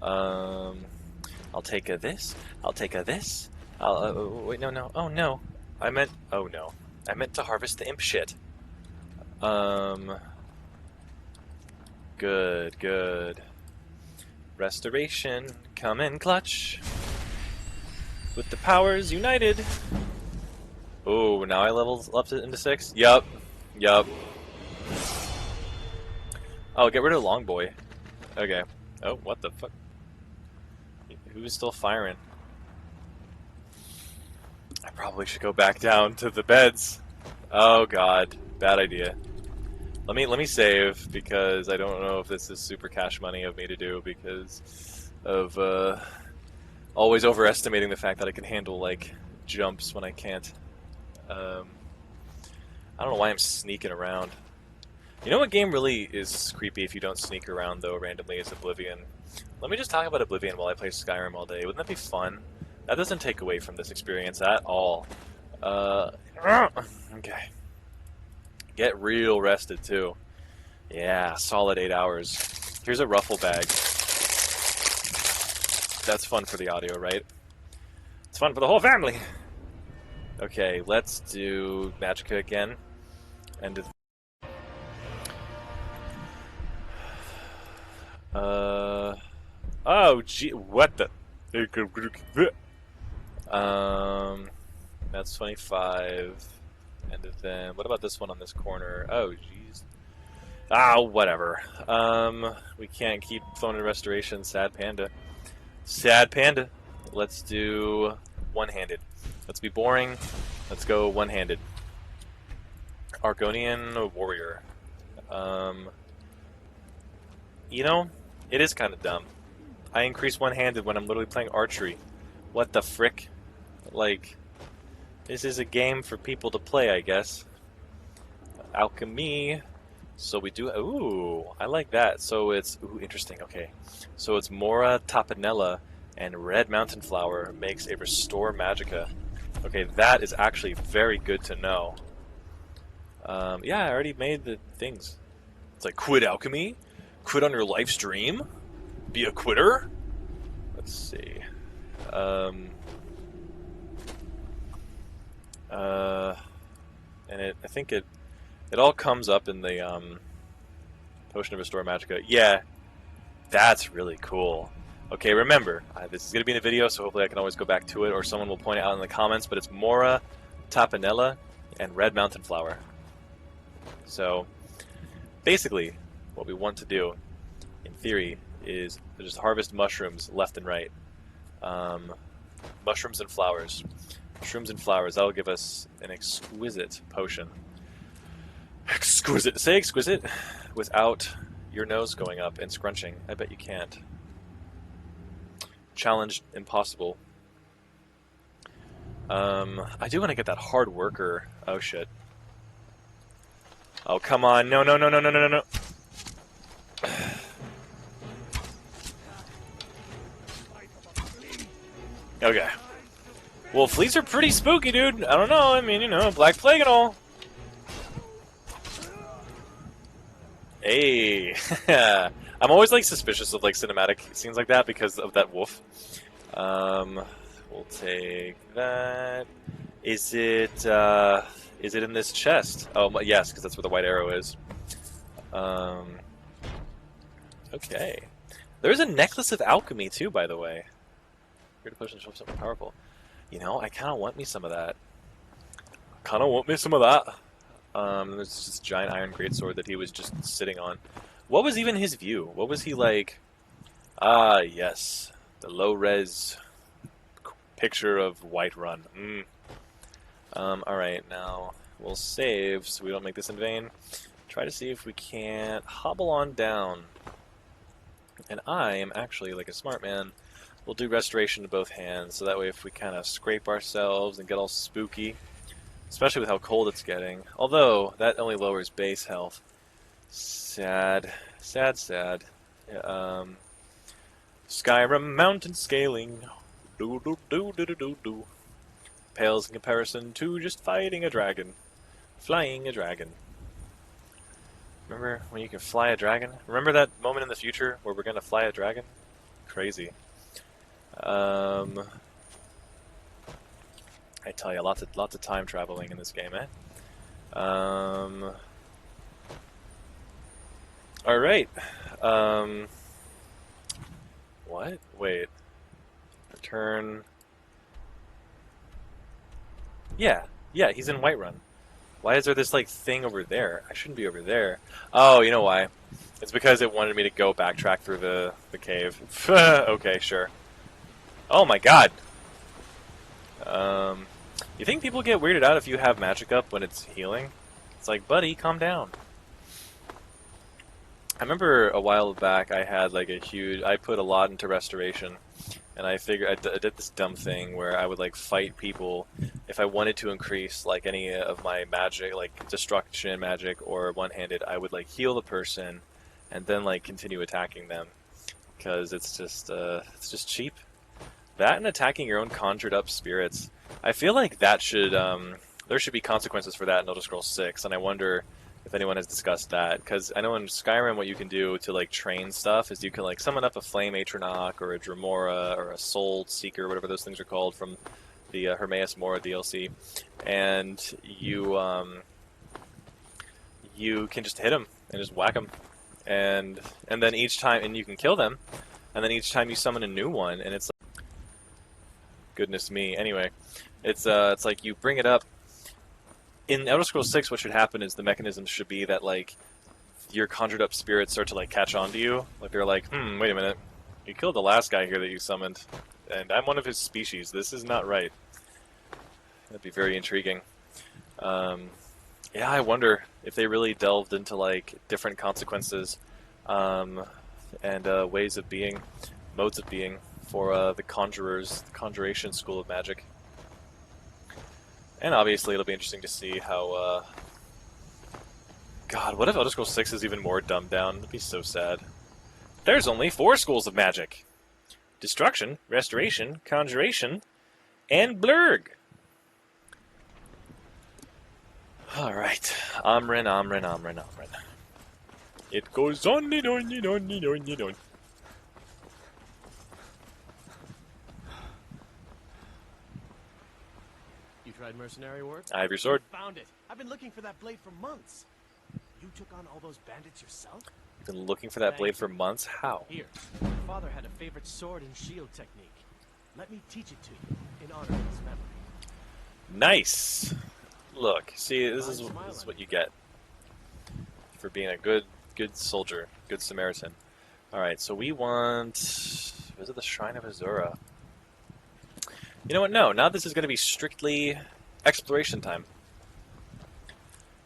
I'll take a this. I'll take a this. Wait, no. Oh, no. I meant... Oh, no. I meant to harvest the imp shit. Good. Restoration. Come in clutch. With the powers united. Oh, now I leveled up into 6? Yup. Oh, get rid of Long Boy. Okay. Oh, what the fuck? Who's still firing? I probably should go back down to the beds. Oh god, bad idea. Let me save because I don't know if this is super cash money of me to do because of always overestimating the fact that I can handle like jumps when I can't. I don't know why I'm sneaking around. You know what game really is creepy if you don't sneak around though randomly is Oblivion. Let me just talk about Oblivion while I play Skyrim all day. Wouldn't that be fun? That doesn't take away from this experience at all. Okay. Get real rested too. Yeah, solid 8 hours. Here's a ruffle bag. That's fun for the audio, right? It's fun for the whole family. Okay, let's do Magicka again. And oh gee, what the? That's 25. And then what about this one on this corner? Oh jeez. Ah, whatever. We can't keep phone restoration. Sad panda. Sad panda. Let's do one-handed. Let's be boring. Let's go one-handed. Argonian warrior. You know, it is kind of dumb. I increase one-handed when I'm literally playing archery. What the frick? Like, this is a game for people to play, I guess. Alchemy. So we do. Ooh, I like that. So it's interesting. Okay, so it's Mora, Tapanella, and Red Mountain Flower makes a Restore Magicka. Okay, that is actually very good to know. Yeah, I already made the things. It's like quit alchemy, quit on your live stream, be a quitter. Let's see. And I think it all comes up in the Potion of Restore Magicka. Yeah, that's really cool. Okay, remember, this is going to be in a video, so hopefully I can always go back to it, or someone will point it out in the comments, but it's Mora, Tapanella, and Red Mountain Flower. So, basically, what we want to do, in theory, is just harvest mushrooms left and right. Mushrooms and flowers. Shrooms and flowers, that'll give us an exquisite potion. Exquisite. Say exquisite without your nose going up and scrunching. I bet you can't. Challenge impossible. I do want to get that hard worker. Oh shit. Oh come on. No, no, no, no, no, no, no. Okay. Well, fleas are pretty spooky, dude. I don't know. I mean, you know, Black Plague and all. Hey. I'm always like suspicious of like cinematic scenes like that because of that wolf. We'll take that. Is it in this chest? Oh yes, because that's where the white arrow is. Okay. There's a necklace of alchemy too, by the way. Here to push and show something powerful. You know, I kind of want me some of that. There's this giant iron greatsword that he was just sitting on. What was even his view? What was he like? Ah, yes. The low-res picture of Whiterun. Alright, now we'll save so we don't make this in vain. Try to see if we can't hobble on down. And I am actually, like a smart man, we'll do restoration to both hands, so that way if we kind of scrape ourselves and get all spooky, especially with how cold it's getting. Although, that only lowers base health. Sad. Sad, sad. Yeah, Skyrim mountain scaling. Do do do do do do do. Pales in comparison to just fighting a dragon. Flying a dragon. Remember when you can fly a dragon? Remember that moment in the future where we're gonna fly a dragon? Crazy. I tell you, lots of time traveling in this game, eh? All right. What? Wait. Return. Yeah, he's in Whiterun. Why is there this like thing over there? I shouldn't be over there. Oh, you know why? It's because it wanted me to go backtrack through the cave. Okay, sure. Oh my god. You think people get weirded out if you have magic up when it's healing? It's like, buddy, calm down. I remember a while back I had like I put a lot into restoration, and I figured I did this dumb thing where I would like fight people if I wanted to increase like any of my magic, like destruction magic or one-handed. I would like heal the person and then like continue attacking them because it's just cheap. That and attacking your own conjured up spirits. I feel like that should there should be consequences for that in Elder Scrolls 6, and I wonder if anyone has discussed that, because I know in Skyrim what you can do to like train stuff is you can like summon up a Flame Atronach or a Dremora or a Soul Seeker, whatever those things are called, from the Hermaeus Mora DLC, and you you can just hit them and just whack them, and then each time, and you can kill them, and then each time you summon a new one, and it's like, goodness me. Anyway, it's like you bring it up. In Elder Scrolls 6, what should happen is the mechanism should be that like your conjured up spirits start to like catch on to you. Like they're like, wait a minute, you killed the last guy here that you summoned, and I'm one of his species. This is not right. That'd be very intriguing. Yeah, I wonder if they really delved into like different consequences and ways of being, modes of being for the conjurers, the conjuration school of magic. And obviously it'll be interesting to see how, God, what if Elder Scrolls 6 is even more dumbed down? That'd be so sad. There's only 4 schools of magic. Destruction, Restoration, Conjuration, and Blurg. Alright. Amrin. It goes on and on and on and on and on. You tried mercenary work? I have your sword. Found it. I've been looking for that blade for months. You took on all those bandits yourself? You've been looking for that blade for months? How? Here, my father had a favorite sword and shield technique. Let me teach it to you, in honor of his memory. Nice! Look, see, this is what you get for being a good soldier, good Samaritan. Alright, so we want... Visit the Shrine of Azura. You know what? No, now this is going to be strictly exploration time.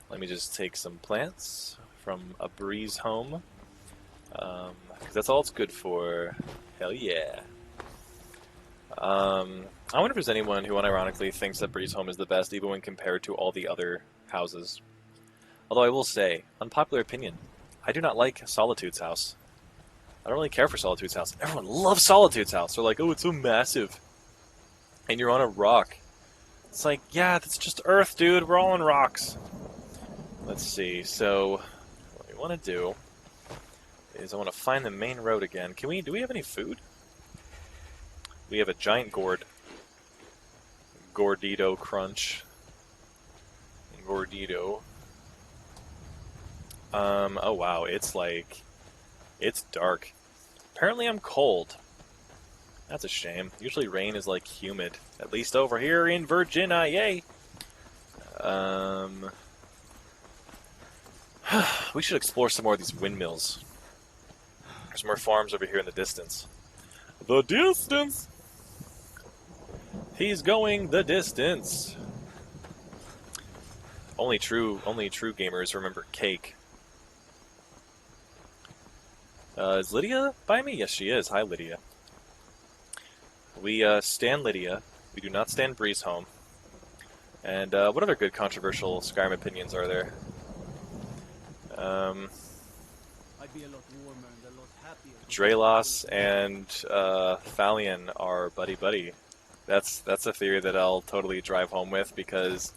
Let me just take some plants from a breeze home. Because that's all it's good for. Hell yeah. I wonder if there's anyone who unironically thinks that Breeze Home is the best, even when compared to all the other houses. Although I will say, unpopular opinion, I do not like Solitude's house. I don't really care for Solitude's house. Everyone loves Solitude's house. They're like, oh, it's so massive. And you're on a rock. It's like, yeah, that's just Earth, dude. We're all on rocks. Let's see. So, what we want to do is I want to find the main road again. Do we have any food? We have a giant gourd. Gordito crunch. Gordito. Oh wow, it's dark. Apparently I'm cold. That's a shame. Usually rain is like humid. At least over here in Virginia, yay! We should explore some more of these windmills. There's more farms over here in the distance. The distance! He's going the distance. Only true gamers remember cake. Is Lydia by me? Yes, she is. Hi, Lydia. We stand Lydia. We do not stand Breeze Home. And what other good controversial Skyrim opinions are there? I'd be a lot warmer and a lot happier. Draelos and Thalion are buddy-buddy. That's a theory that I'll totally drive home with because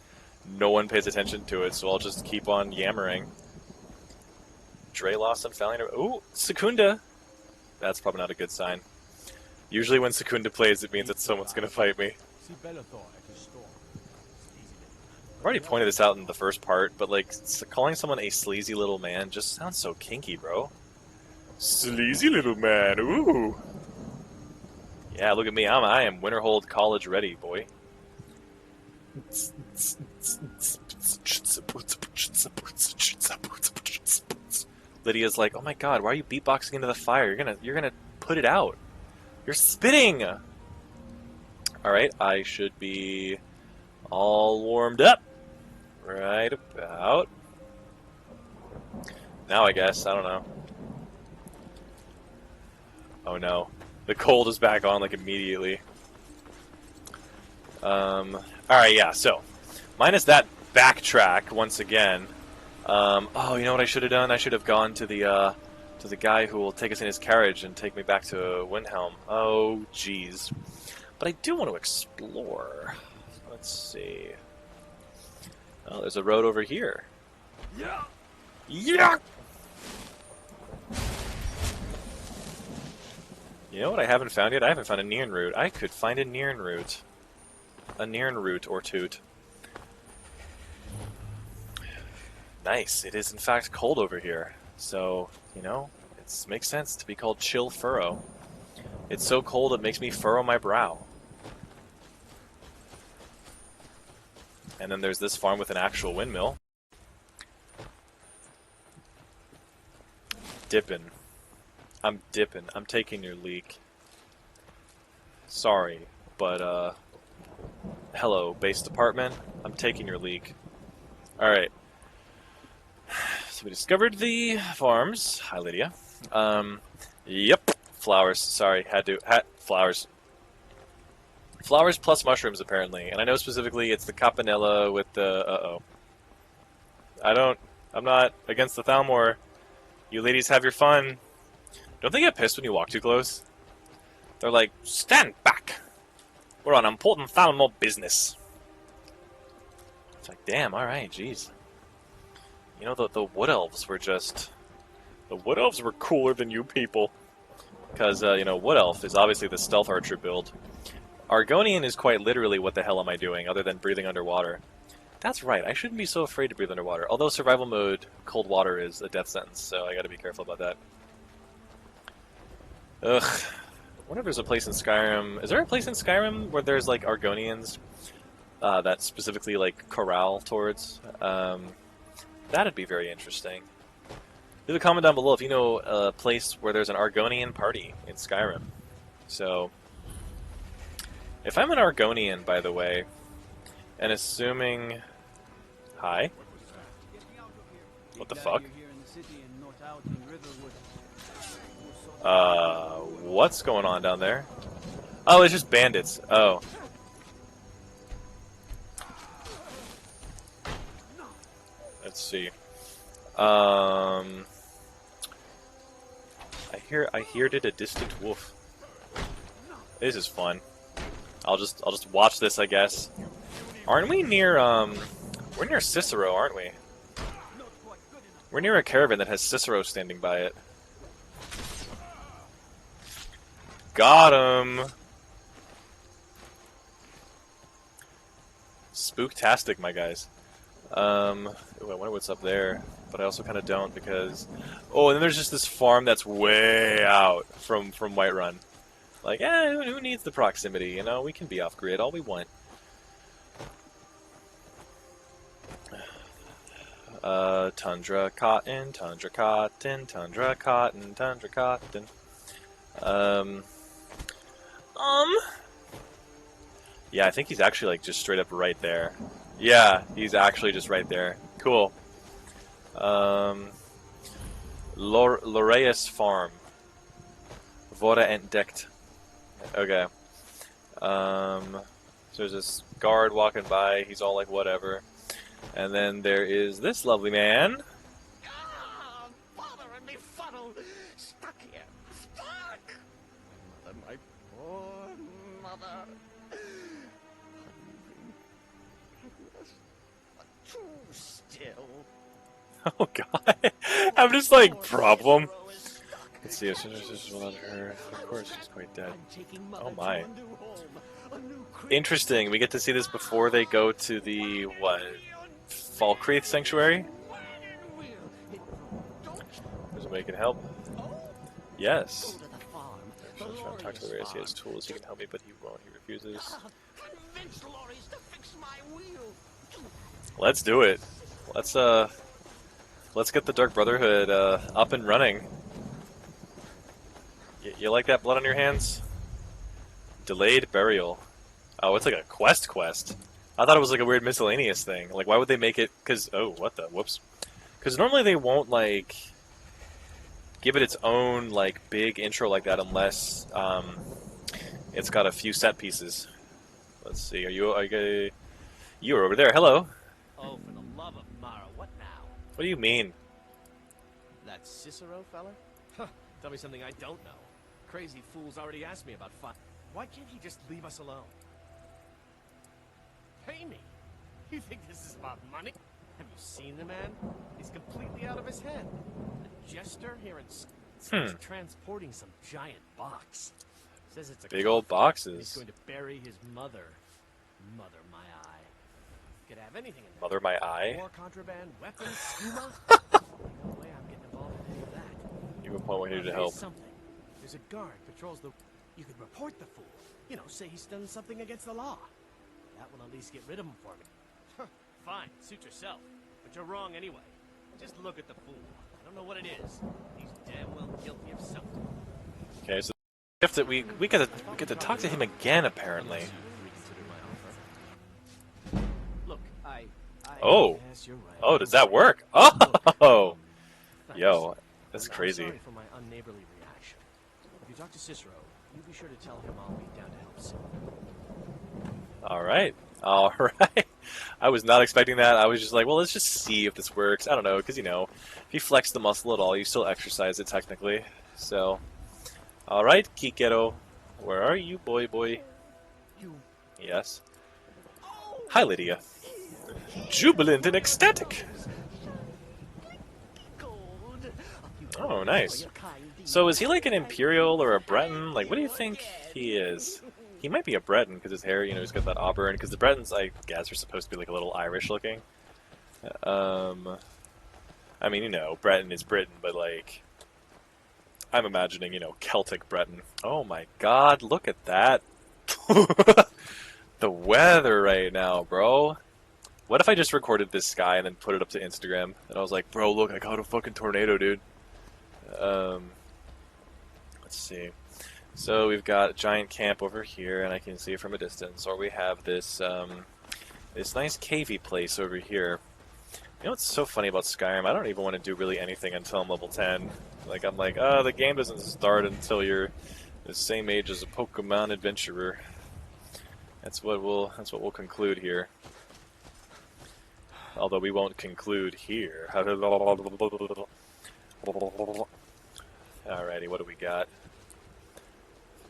no one pays attention to it, so I'll just keep on yammering. Draelos and Thalion are... Ooh, Secunda! That's probably not a good sign. Usually when Secunda plays, it means that someone's going to fight me. I've already pointed this out in the first part, but like, calling someone a sleazy little man just sounds so kinky, bro. Sleazy little man, ooh! Yeah, look at me, I am Winterhold College ready, boy. Lydia's like, oh my god, why are you beatboxing into the fire? You're gonna put it out. You're spitting! Alright, I should be all warmed up. Right about now, I guess. I don't know. Oh no. The cold is back on, like, immediately. Alright, yeah, so. Minus that backtrack, once again. Oh, you know what I should have done? I should have gone to the guy who will take us in his carriage and take me back to Windhelm. Oh, jeez. But I do want to explore. Let's see. Oh, there's a road over here. Yeah! Yeah! You know what I haven't found yet? I haven't found a Nirn route. I could find a Nirn route. a Nirn root or toot. Nice. It is in fact cold over here. So, you know, it makes sense to be called Chill Furrow. It's so cold it makes me furrow my brow. And then there's this farm with an actual windmill. Dippin'. I'm dipping. I'm taking your leak. Sorry, but hello, base department. I'm taking your leak. Alright. So we discovered the farms. Hi, Lydia. Yep. Flowers. Sorry, flowers. Flowers plus mushrooms, apparently. And I know specifically it's the Campanella with the... I'm not against the Thalmor. You ladies have your fun. Don't they get pissed when you walk too close? They're like, stand back! We're on important Thalmor business. It's like, damn, alright, jeez. You know, the Wood Elves were just... The Wood Elves were cooler than you people. Because, you know, Wood Elf is obviously the stealth archer build. Argonian is quite literally what the hell am I doing, other than breathing underwater. That's right, I shouldn't be so afraid to breathe underwater. Although survival mode, cold water is a death sentence, so I gotta be careful about that. Ugh. I wonder if there's a place in Skyrim... Is there a place in Skyrim where there's, like, Argonians that specifically, like, corral towards? That'd be very interesting. Leave a comment down below if you know a place where there's an Argonian party in Skyrim. So, if I'm an Argonian, by the way, and assuming... Hi? What the fuck? What's going on down there? Oh, it's just bandits. Oh. Let's see. I heard it a distant wolf. This is fun. I'll just watch this, I guess. Aren't we near we're near Cicero, aren't we? We're near a caravan that has Cicero standing by it. Got him! Spooktastic, my guys. Ooh, I wonder what's up there, but I also kind of don't because... Oh, and then there's just this farm that's way out from Whiterun. Like, who needs the proximity, you know? We can be off-grid all we want. Tundra cotton, tundra cotton, tundra cotton, tundra cotton. Yeah, I think he's actually, like, just straight up right there. Yeah, he's actually just right there. Cool. Loreus Farm. Wurde entdeckt. Okay. So there's this guard walking by. He's all like, whatever. And then there is this lovely man. Father and me funnel stuck here. Stuck! Mother, my poor mother. Too still. Oh god. I'm just like, problem. Let's see, as soon as this is without her, of course she's quite dead. Oh my. Interesting, we get to see this before they go to the, what, Falkreath Sanctuary? Does it can help? Yes. I'm trying to talk to Aetherius, he has tools, he can help me, but he won't, he refuses. Let's do it. Let's get the Dark Brotherhood up and running. You like that blood on your hands? Delayed burial. Oh, it's like a quest. I thought it was like a weird miscellaneous thing. Like, why would they make it? Because, oh, what the? Whoops. Because normally they won't, like, give it its own, like, big intro like that unless it's got a few set pieces. Let's see. You're over there. Hello. Oh, for the love of Mara, what now? What do you mean? That Cicero fella? Huh, tell me something I don't know. Crazy fool's already asked me about fun. Why can't he just leave us alone? Pay me? You think this is about money? Have you seen the man? He's completely out of his head. A jester here in... He's transporting some giant box. Says it's a big old boxes. He's going to bury his mother. Mother my eye. Could have anything in there. Mother my eye? War contraband, weapons, skooma. No way I'm getting involved in any of that. You have a point when you need to Here's help. something. There's a guard patrols the... You could report the fool. You know, say he's done something against the law. That will at least get rid of him for me. Fine, suit yourself. But you're wrong anyway. Just look at the fool. I don't know what it is. He's damn well guilty of something. Okay, so we have to, we get to talk to him again apparently. Look, Oh. Yes, you're right. Oh, does that work? Oh. Yo, that's crazy. Sorry for my unneighborly reaction. If you talk to Cicero, you be sure to tell him I'll be down to help soon. All right. I was not expecting that. I was just like, well, let's just see if this works. I don't know, because, you know, if you flex the muscle at all, you still exercise it technically. So, all right, Kikero. Where are you, boy? Yes. Hi, Lydia. Jubilant and ecstatic. Oh, nice. So is he like an Imperial or a Breton? Like, what do you think he is? He might be a Breton because his hair, you know, he's got that auburn. Because the Bretons, I guess, are supposed to be like a little Irish looking. I mean, you know, Breton is Britain, but like, I'm imagining, you know, Celtic Breton. Oh my God, look at that. The weather right now, bro. What if I just recorded this sky and then put it up to Instagram? And I was like, bro, look, I caught a fucking tornado, dude. Let's see. So we've got a giant camp over here, and I can see it from a distance. Or we have this this nice cavey place over here. You know what's so funny about Skyrim? I don't even want to do really anything until I'm level 10. Like, I'm like, oh, the game doesn't start until you're the same age as a Pokemon adventurer. That's what we'll conclude here. Although we won't conclude here. Alrighty, what do we got?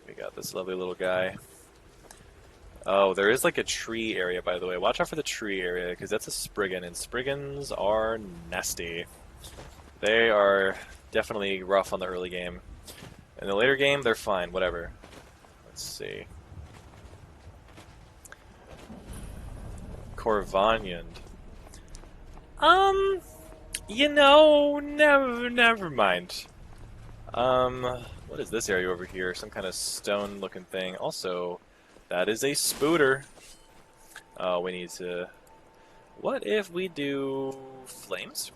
We got this lovely little guy. Oh, there is like a tree area, by the way. Watch out for the tree area, because that's a Spriggan, and Spriggans are nasty. They are definitely rough on the early game. In the later game, they're fine, whatever. Let's see. Corvanian. You know, never mind. What is this area over here? Some kind of stone-looking thing. Also, that is a spooter. We need to... What if we do flames?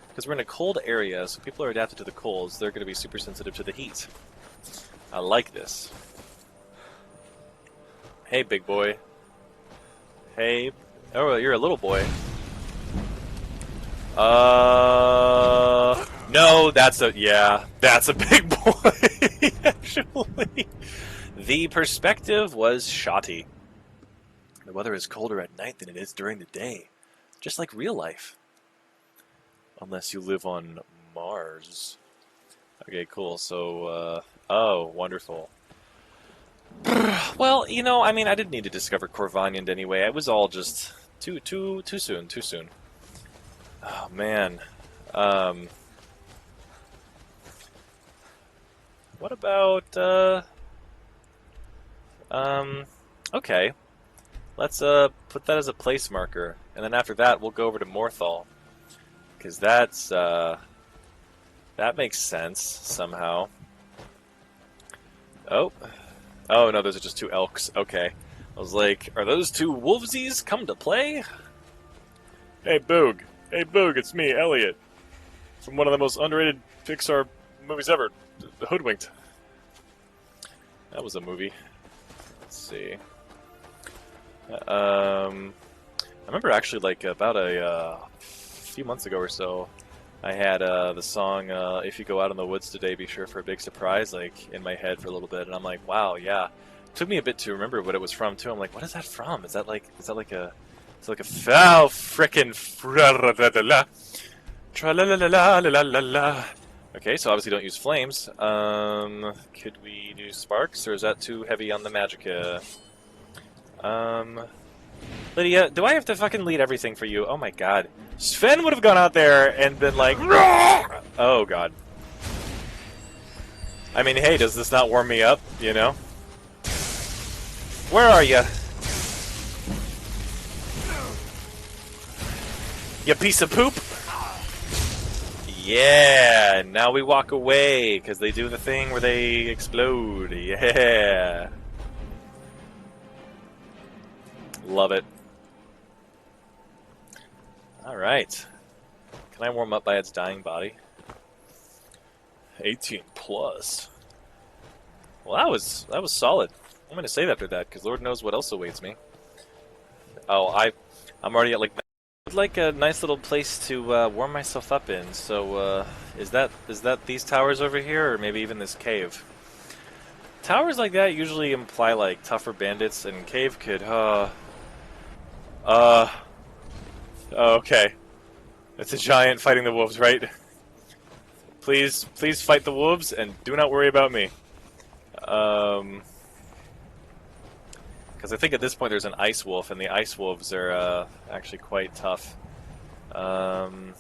Because we're in a cold area, so people are adapted to the colds. They're going to be super sensitive to the heat. I like this. Hey, big boy. Hey. Oh, you're a little boy. No, that's a big boy, actually. The perspective was shoddy. The weather is colder at night than it is during the day, just like real life. Unless you live on Mars. Okay, cool, so, oh, wonderful. Well, you know, I mean, I didn't need to discover Corvanian anyway. It was all just too soon. Oh, man. What about, okay. Let's, put that as a place marker. And then after that, we'll go over to Morthal. Because that's, that makes sense, somehow. Oh. Oh, no, those are just two elks. Okay. I was like, are those two wolvesies come to play? Hey, Boog. Hey, Boog, it's me, Elliot. From one of the most underrated Pixar movies ever. The Hoodwinked. That was a movie. Let's see. I remember actually, like, about a few months ago or so, I had the song, If You Go Out in the Woods Today, Be Sure for a Big Surprise, like, in my head for a little bit, and I'm like, wow, yeah. It took me a bit to remember what it was from, too. I'm like, what is that from? Is that like a foul frickin' fra-la-la-la-la. Tra-la-la-la-la-la-la-la. Okay, so obviously don't use flames. Could we do sparks, or is that too heavy on the magicka? Lydia, do I have to fucking lead everything for you? Oh my god. Sven would have gone out there and been like, Rah! Oh god. I mean, hey, does this not warm me up, you know? Where are you? You piece of poop! Yeah! Now we walk away, because they do the thing where they explode. Yeah! Love it. Alright. Can I warm up by its dying body? 18 plus. Well, that was solid. I'm going to save after that, because Lord knows what else awaits me. Oh, I'm already at, like a nice little place to warm myself up in. So, is that these towers over here, or maybe even this cave? Towers like that usually imply, like, tougher bandits, and cave could, okay. It's a giant fighting the wolves, right? Please fight the wolves, and do not worry about me. Because I think at this point there's an ice wolf, and the ice wolves are actually quite tough. God,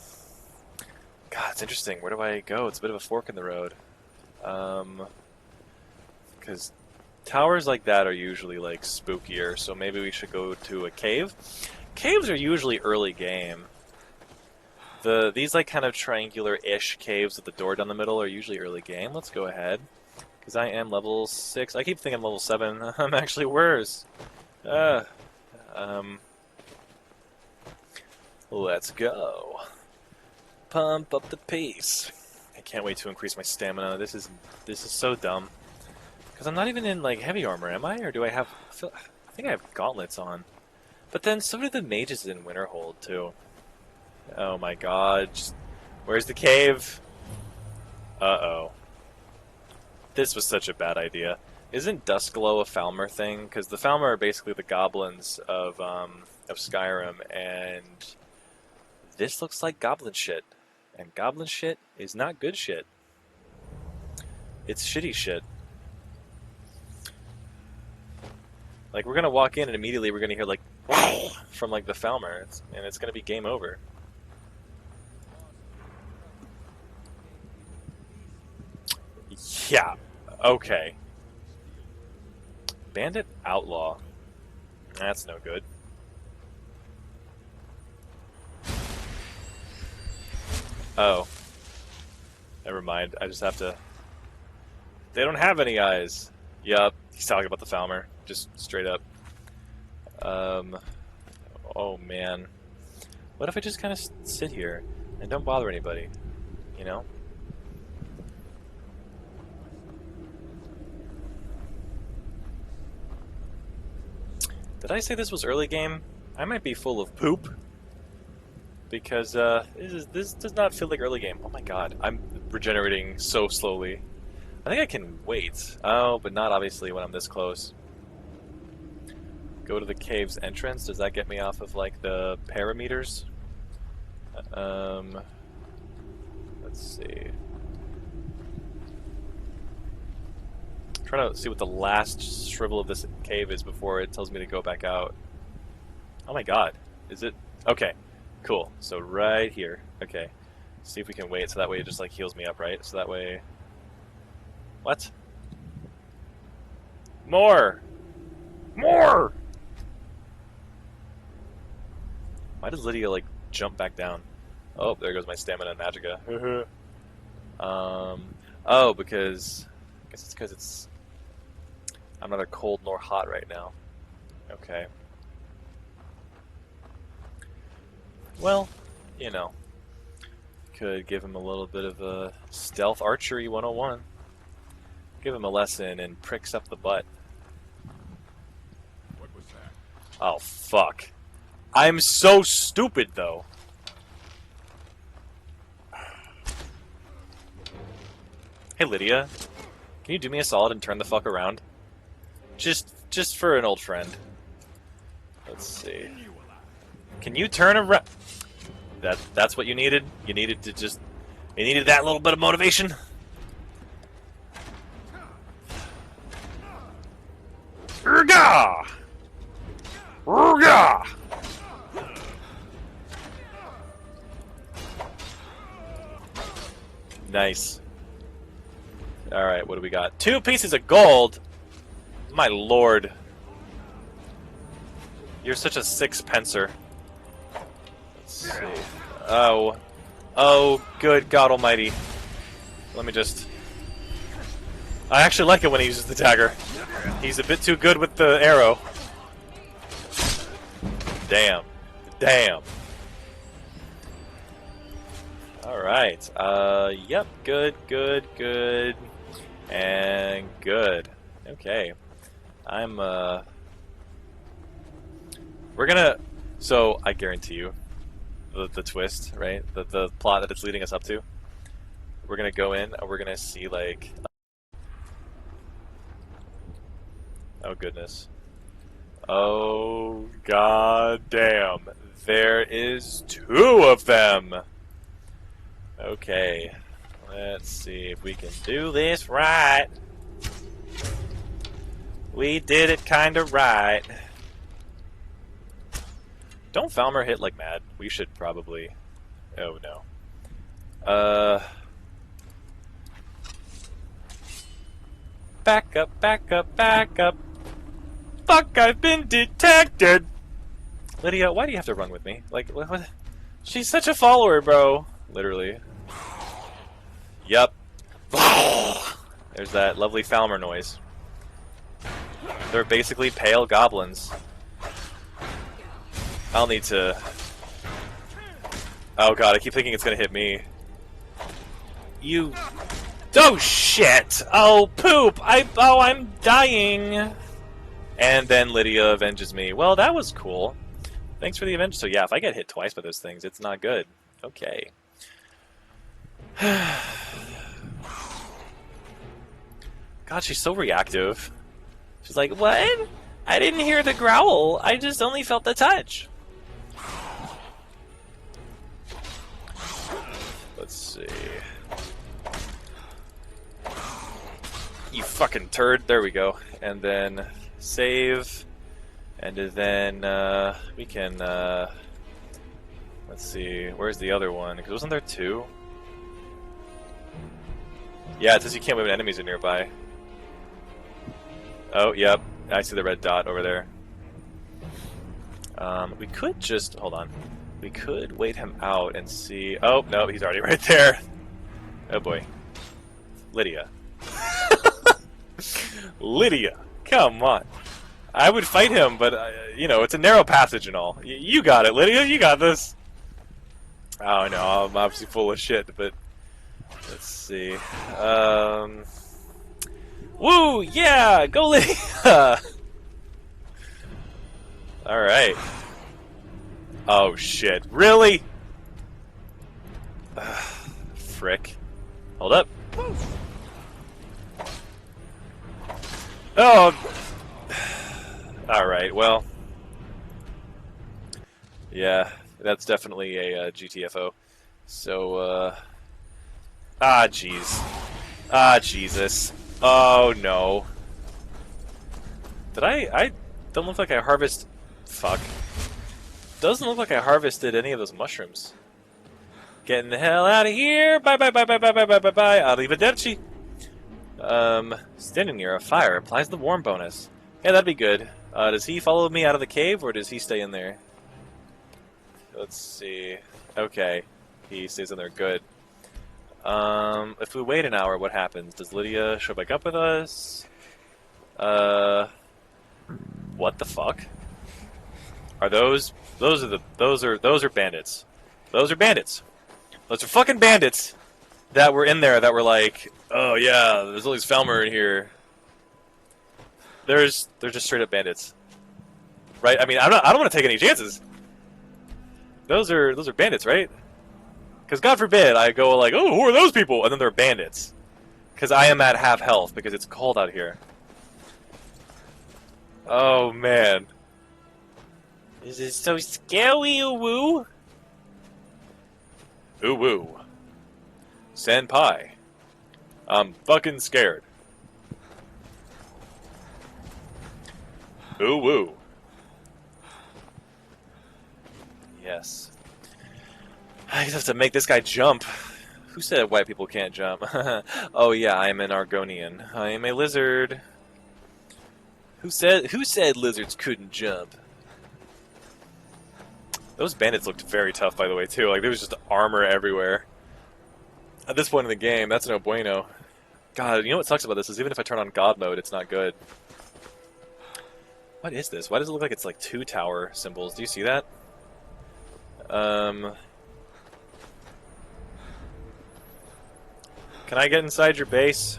it's interesting. Where do I go? It's a bit of a fork in the road. Because towers like that are usually like spookier, so maybe we should go to a cave. Caves are usually early game. These like kind of triangular-ish caves with the door down the middle are usually early game. Let's go ahead. Because I am level 6. I keep thinking I'm level 7. I'm actually worse. Let's go. Pump up the pace. I can't wait to increase my stamina. This is so dumb. Because I'm not even in like heavy armor, am I? Or do I have... I think I have gauntlets on. But then so do the mages in Winterhold, too. Oh my god. Where's the cave? Uh-oh. This was such a bad idea. Isn't Duskglow a Falmer thing? Because the Falmer are basically the goblins of Skyrim, and this looks like goblin shit. And goblin shit is not good shit. It's shitty shit. Like, we're gonna walk in and immediately we're gonna hear, like, from, like, the Falmer, and it's gonna be game over. Yeah, okay. Bandit Outlaw. That's no good. Oh. Never mind, I just have to... They don't have any eyes. Yup, he's talking about the Falmer. Just straight up. Oh man. What if I just kind of sit here and don't bother anybody? You know? Did I say this was early game? I might be full of poop. Because this does not feel like early game. Oh my god, I'm regenerating so slowly. I think I can wait. Oh, but not obviously when I'm this close. Go to the cave's entrance. Does that get me off of like the parameters? Let's see. Trying to see what the last shrivel of this cave is before it tells me to go back out. Oh my god. Is it? Okay. Cool. So right here. Okay. See if we can wait so that way it just like heals me up, right? So that way... What? More! More! Why does Lydia like jump back down? Oh, there goes my stamina and magicka. Oh, because... I guess it's because it's... I'm neither cold nor hot right now. Okay. Well, you know. Could give him a little bit of a stealth archery 101. Give him a lesson in pricks up the butt. What was that? Oh, fuck. I'm so stupid, though. Hey, Lydia. Can you do me a solid and turn the fuck around? Just for an old friend. Let's see. Can you turn around? That's what you needed? You needed to just... You needed that little bit of motivation? Urga! Urga! Nice. Alright, what do we got? 2 pieces of gold? My lord. You're such a sixpencer. Let's Let's see. Oh. Oh, good God almighty. Let me just... I actually like it when he uses the dagger. He's a bit too good with the arrow. Damn. Damn. Alright. Yep. Good, good, good. And good. Okay. We're gonna... So, I guarantee you, the twist, right? The plot that it's leading us up to. We're gonna go in and we're gonna see, like... Oh, goodness. Oh, god damn. There is 2 of them! Okay. Let's see if we can do this right. We did it kinda right. Don't Falmer hit like mad? We should probably... Oh, no. Back up, back up, back up. Fuck, I've been detected! Lydia, why do you have to run with me? Like, what? She's such a follower, bro. Literally. Yep. There's that lovely Falmer noise. They're basically pale goblins. I'll need to... Oh god, I keep thinking it's gonna hit me. You... Oh shit! Oh poop! I'm dying! And then Lydia avenges me. Well, that was cool. Thanks for the avenge. So yeah, if I get hit twice by those things, it's not good. Okay. God, she's so reactive. She's like, what? I didn't hear the growl. I just only felt the touch. Let's see. You fucking turd. There we go. And then save. And then we can... let's see. Where's the other one? Because wasn't there 2? Yeah, it says you can't move when enemies are nearby. Oh, yep. I see the red dot over there. We could just... Hold on. We could wait him out and see... Oh, no, he's already right there. Oh, boy. Lydia. Lydia! Come on. I would fight him, but, you know, it's a narrow passage and all. You got it, Lydia. You got this. Oh, no, I'm obviously full of shit, but... Let's see. Woo! Yeah! Go Lydia! Alright. Oh, shit. Really? Frick. Hold up. Oh! Alright, well. Yeah, that's definitely a GTFO. So, ah, jeez. Ah, Jesus. Oh, no. Did I don't look like I harvest... Fuck. Doesn't look like I harvested any of those mushrooms. Getting the hell out of here! Bye, bye, bye, bye, bye, bye, bye, bye, bye. Arrivederci. Standing near a fire applies the warm bonus. Yeah, that'd be good. Does he follow me out of the cave, or does he stay in there? Let's see. Okay. He stays in there. Good. If we wait an hour, what happens? Does Lydia show back up with us? What the fuck? Are those are bandits. Those are bandits. Those are fucking bandits that were in there that were like, oh yeah, there's all these Falmer in here. They're just straight up bandits. Right? I mean, I don't want to take any chances. Those are bandits, right? Because God forbid I go like, oh, who are those people? And then they're bandits. Because I am at half health because it's cold out here. Oh, man. This is so scary, ooh-woo. Ooh-woo. Senpai. I'm fucking scared. Ooh-woo. Yes. I just have to make this guy jump. Who said white people can't jump? Oh yeah, I am an Argonian. I am a lizard. Who said lizards couldn't jump? Those bandits looked very tough, by the way, too. Like, there was just armor everywhere. At this point in the game, that's no bueno. God, you know what sucks about this is even if I turn on God mode, it's not good. What is this? Why does it look like it's like 2 tower symbols? Do you see that? Can I get inside your base?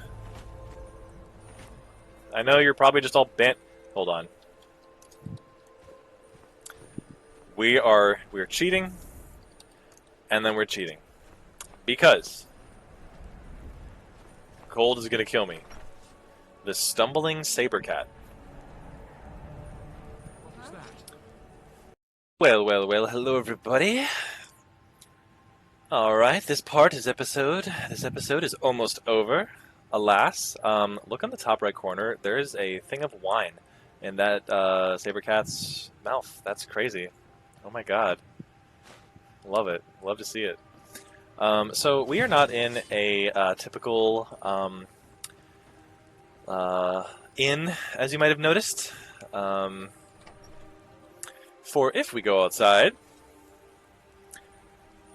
I know you're probably just all bent. Hold on. We're cheating, and then we're cheating. Because cold is gonna kill me. The stumbling saber cat. Well, hello everybody. Alright, this episode is almost over. Alas, look on the top right corner, there's a thing of wine in that saber cat's mouth. That's crazy. Oh my god. Love it. Love to see it. So we are not in a typical inn, as you might have noticed. For if we go outside,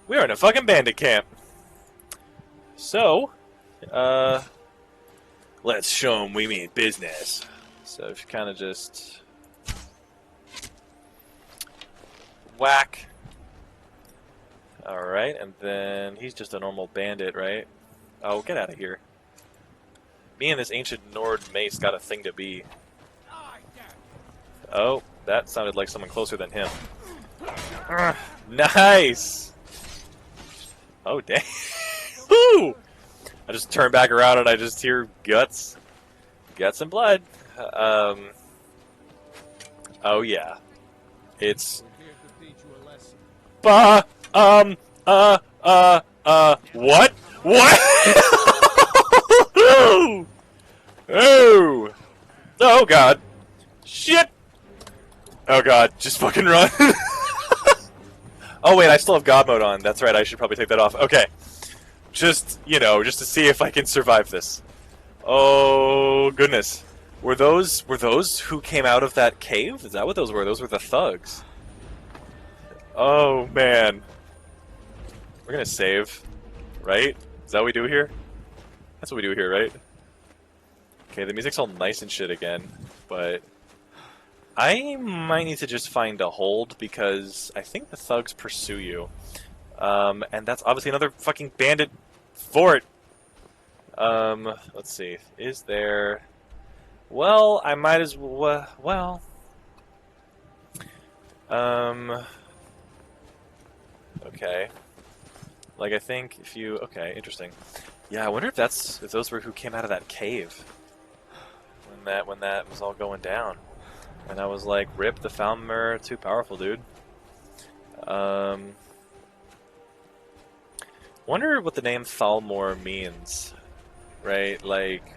we are in a fucking bandit camp. So, let's show them we mean business. So if you kind of just whack. Alright, and then he's just a normal bandit, right? Oh, get out of here. Me and this ancient Nord mace got a thing to be. Oh, that sounded like someone closer than him. Nice! Oh, dang. Woo! I just turn back around and I just hear guts. Guts and blood. Oh, yeah. It's... what? What? Oh! Oh, God. Shit! Oh, God. Just fucking run. Oh, wait, I still have God mode on. That's right, I should probably take that off. Okay. Just, you know, just to see if I can survive this. Oh, goodness. Were those who came out of that cave? Is that what those were? Those were the thugs. Oh, man. We're gonna save, right? Is that what we do here? That's what we do here, right? Okay, the music's all nice and shit again, but I might need to just find a hold because I think the thugs pursue you. And that's obviously another fucking bandit fort. Let's see. Is there... Well, I might as well... Okay. Like, I think if you... Okay, interesting. Yeah, I wonder if those were who came out of that cave. When that was all going down. And I was like, rip, the Falmer, too powerful, dude. Wonder what the name Thalmor means. Right? Like...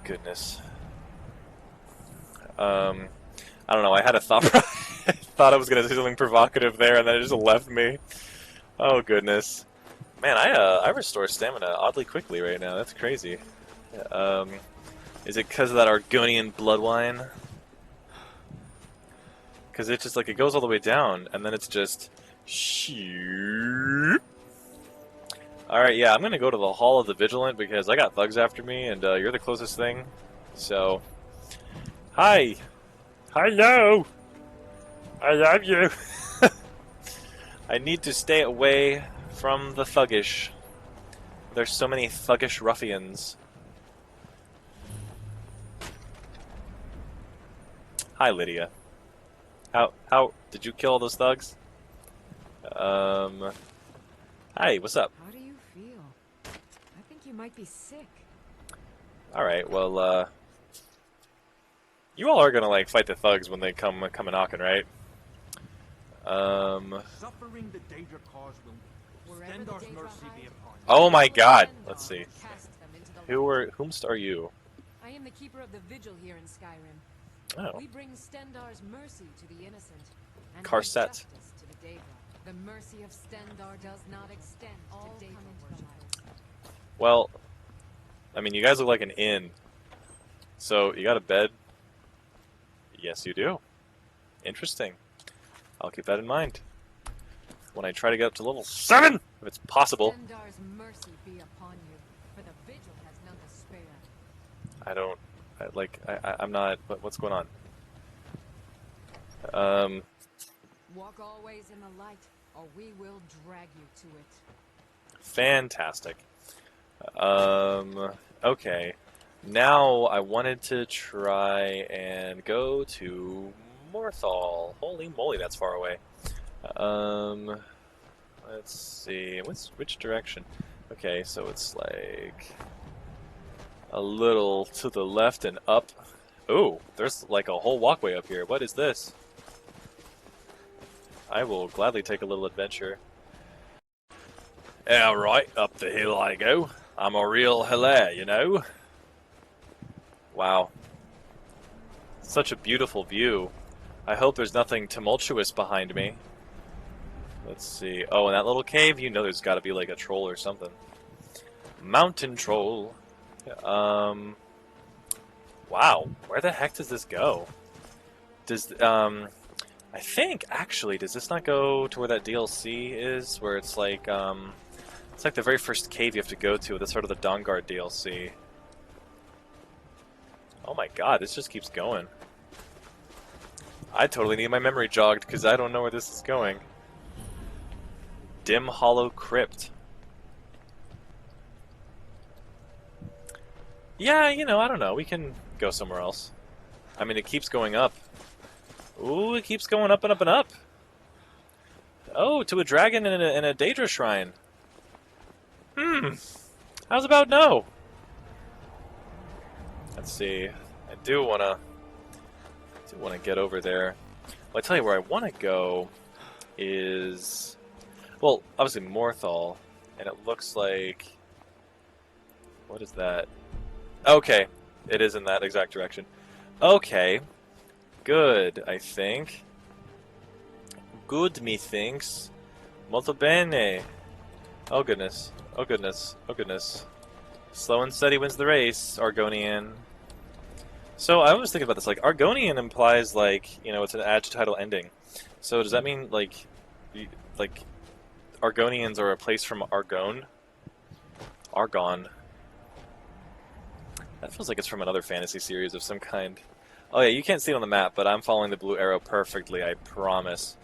Goodness. I don't know, I had a thought... I thought I was going to say something provocative there, and then it just left me. Oh, goodness. Man, I restore stamina oddly quickly right now. That's crazy. Is it because of that Argonian blood wine? Because it just, like, it goes all the way down, and then it's just... Alright, yeah, I'm going to go to the Hall of the Vigilant, because I got thugs after me, and you're the closest thing. So... Hi! Hello! I love you! I need to stay away from the thuggish. There's so many thuggish ruffians. Hi, Lydia. How did you kill all those thugs? Hi, what's up? How do you feel? I think you might be sick. Alright, well, you all are gonna, like, fight the thugs when they come a-knocking, right? Suffering the danger caused will Stendar's mercy be upon you. Oh my god! Let's see. Whomst are you? I am the keeper of the vigil here in Skyrim. Oh. We bring Stendar's mercy to the innocent and Karset. justice to the Daedra. The mercy of Stendar does not extend to Daedra worshippers. Well, I mean, you guys look like an inn. So, you got a bed? Yes, you do. Interesting. I'll keep that in mind. When I try to get up to level 7, if it's possible. Stendar's mercy be upon you, for the vigil has none to spare. I don't... I'm not... What's going on? Walk always in the light, or we will drag you to it. Fantastic. Okay. Now I wanted to try and go to Morthal. Holy moly, that's far away. Let's see. Which direction? Okay, so it's like a little to the left and up. Ooh, there's like a whole walkway up here. What is this? I will gladly take a little adventure. Alright, up the hill I go. I'm a real hilaire, you know? Wow. Such a beautiful view. I hope there's nothing tumultuous behind me. Let's see. Oh, in that little cave, you know there's got to be like a troll or something. Mountain troll. Wow. Where the heck does this go? Does, I think, actually, does this not go to where that DLC is? Where it's like the very first cave you have to go to. That's sort of the Dawnguard DLC. Oh my god, this just keeps going. I totally need my memory jogged because I don't know where this is going. Dim Hollow Crypt. Yeah, you know, I don't know. We can go somewhere else. I mean, it keeps going up. Ooh, it keeps going up and up and up. Oh, to a dragon in a Daedra shrine. How's about no? Let's see. I do wanna get over there. Well, I tell you where I want to go is, well, obviously Morthal, and it looks like, what is that? Okay, it is in that exact direction. Okay, good. I think. Good, methinks. Molto bene. Oh goodness. Oh goodness. Oh goodness. Slow and steady wins the race, Argonian. So I was thinking about this, like, Argonian implies, like, you know, it's an adjectival ending. So does that mean, like, Argonians are a place from Argon? Argon. That feels like it's from another fantasy series of some kind. Oh yeah, you can't see it on the map, but I'm following the blue arrow perfectly, I promise.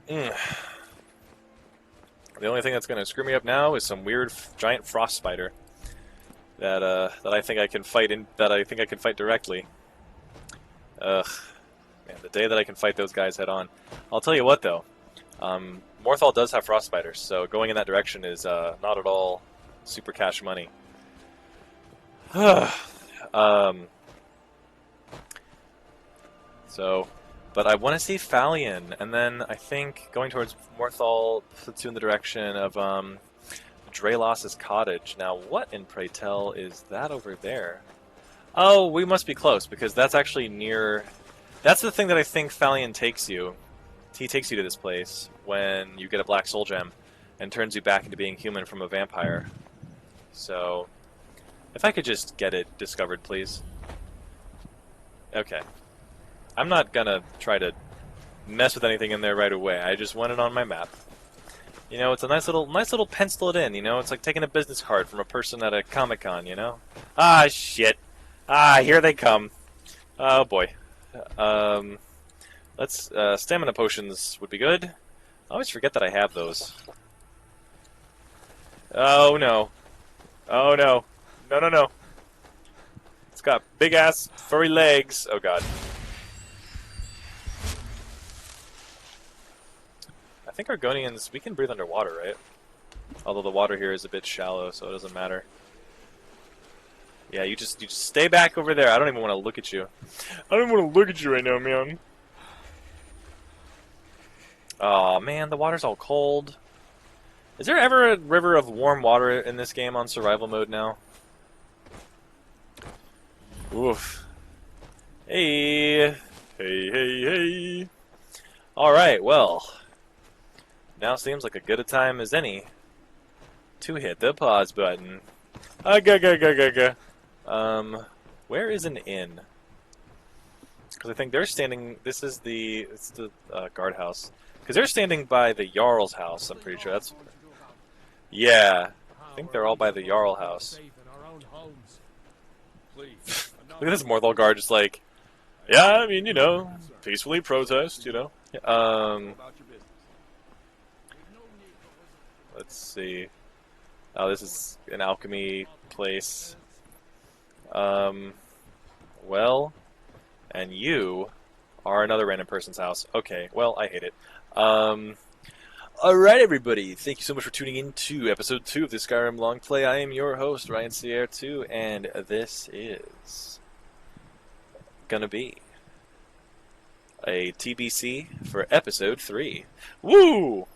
The only thing that's going to screw me up now is some weird giant frost spider that I think I can fight directly. Ugh, man, the day that I can fight those guys head on. I'll tell you what though, Morthal does have frost spiders, so going in that direction is not at all super cash money. But I want to see Phalion, and then I think going towards Morthal puts you in the direction of Draelos's cottage. Now, what in pray tell is that over there? Oh, we must be close, because that's actually near... That's the thing that I think Phalion takes you. He takes you to this place when you get a Black Soul Gem and turns you back into being human from a vampire. So, if I could just get it discovered, please. Okay. I'm not gonna try to mess with anything in there right away. I just want it on my map. You know, it's a nice little pencil it in, you know? It's like taking a business card from a person at a Comic-Con, you know? Ah, shit. Ah, here they come. Oh, boy. Stamina potions would be good. I always forget that I have those. Oh, no. Oh, no. No, no, no. It's got big-ass, furry legs. Oh, God. I think Argonians, we can breathe underwater, right? Although the water here is a bit shallow, so it doesn't matter. Yeah, you just stay back over there. I don't even want to look at you. I don't want to look at you right now, man. Aw, man, the water's all cold. Is there ever a river of warm water in this game on survival mode now? Oof. Hey. Hey, hey, hey. Alright, well. Now seems like a good a time as any to hit the pause button. Where is an inn? Because I think they're standing. This is the guardhouse. Because they're standing by the Jarl's house. I'm pretty sure that's. Yeah, I think they're all by the Jarl house. Look at this Morthal guard, just like, yeah, I mean, you know, peacefully protest, you know. Let's see. Oh, this is an alchemy place. Well, and you are another random person's house. Okay, well, I hate it. Alright, everybody. Thank you so much for tuning in to episode 2 of the Skyrim LongPlay. I am your host, Ryan Sierra 2, and this is gonna be a TBC for episode 3. Woo!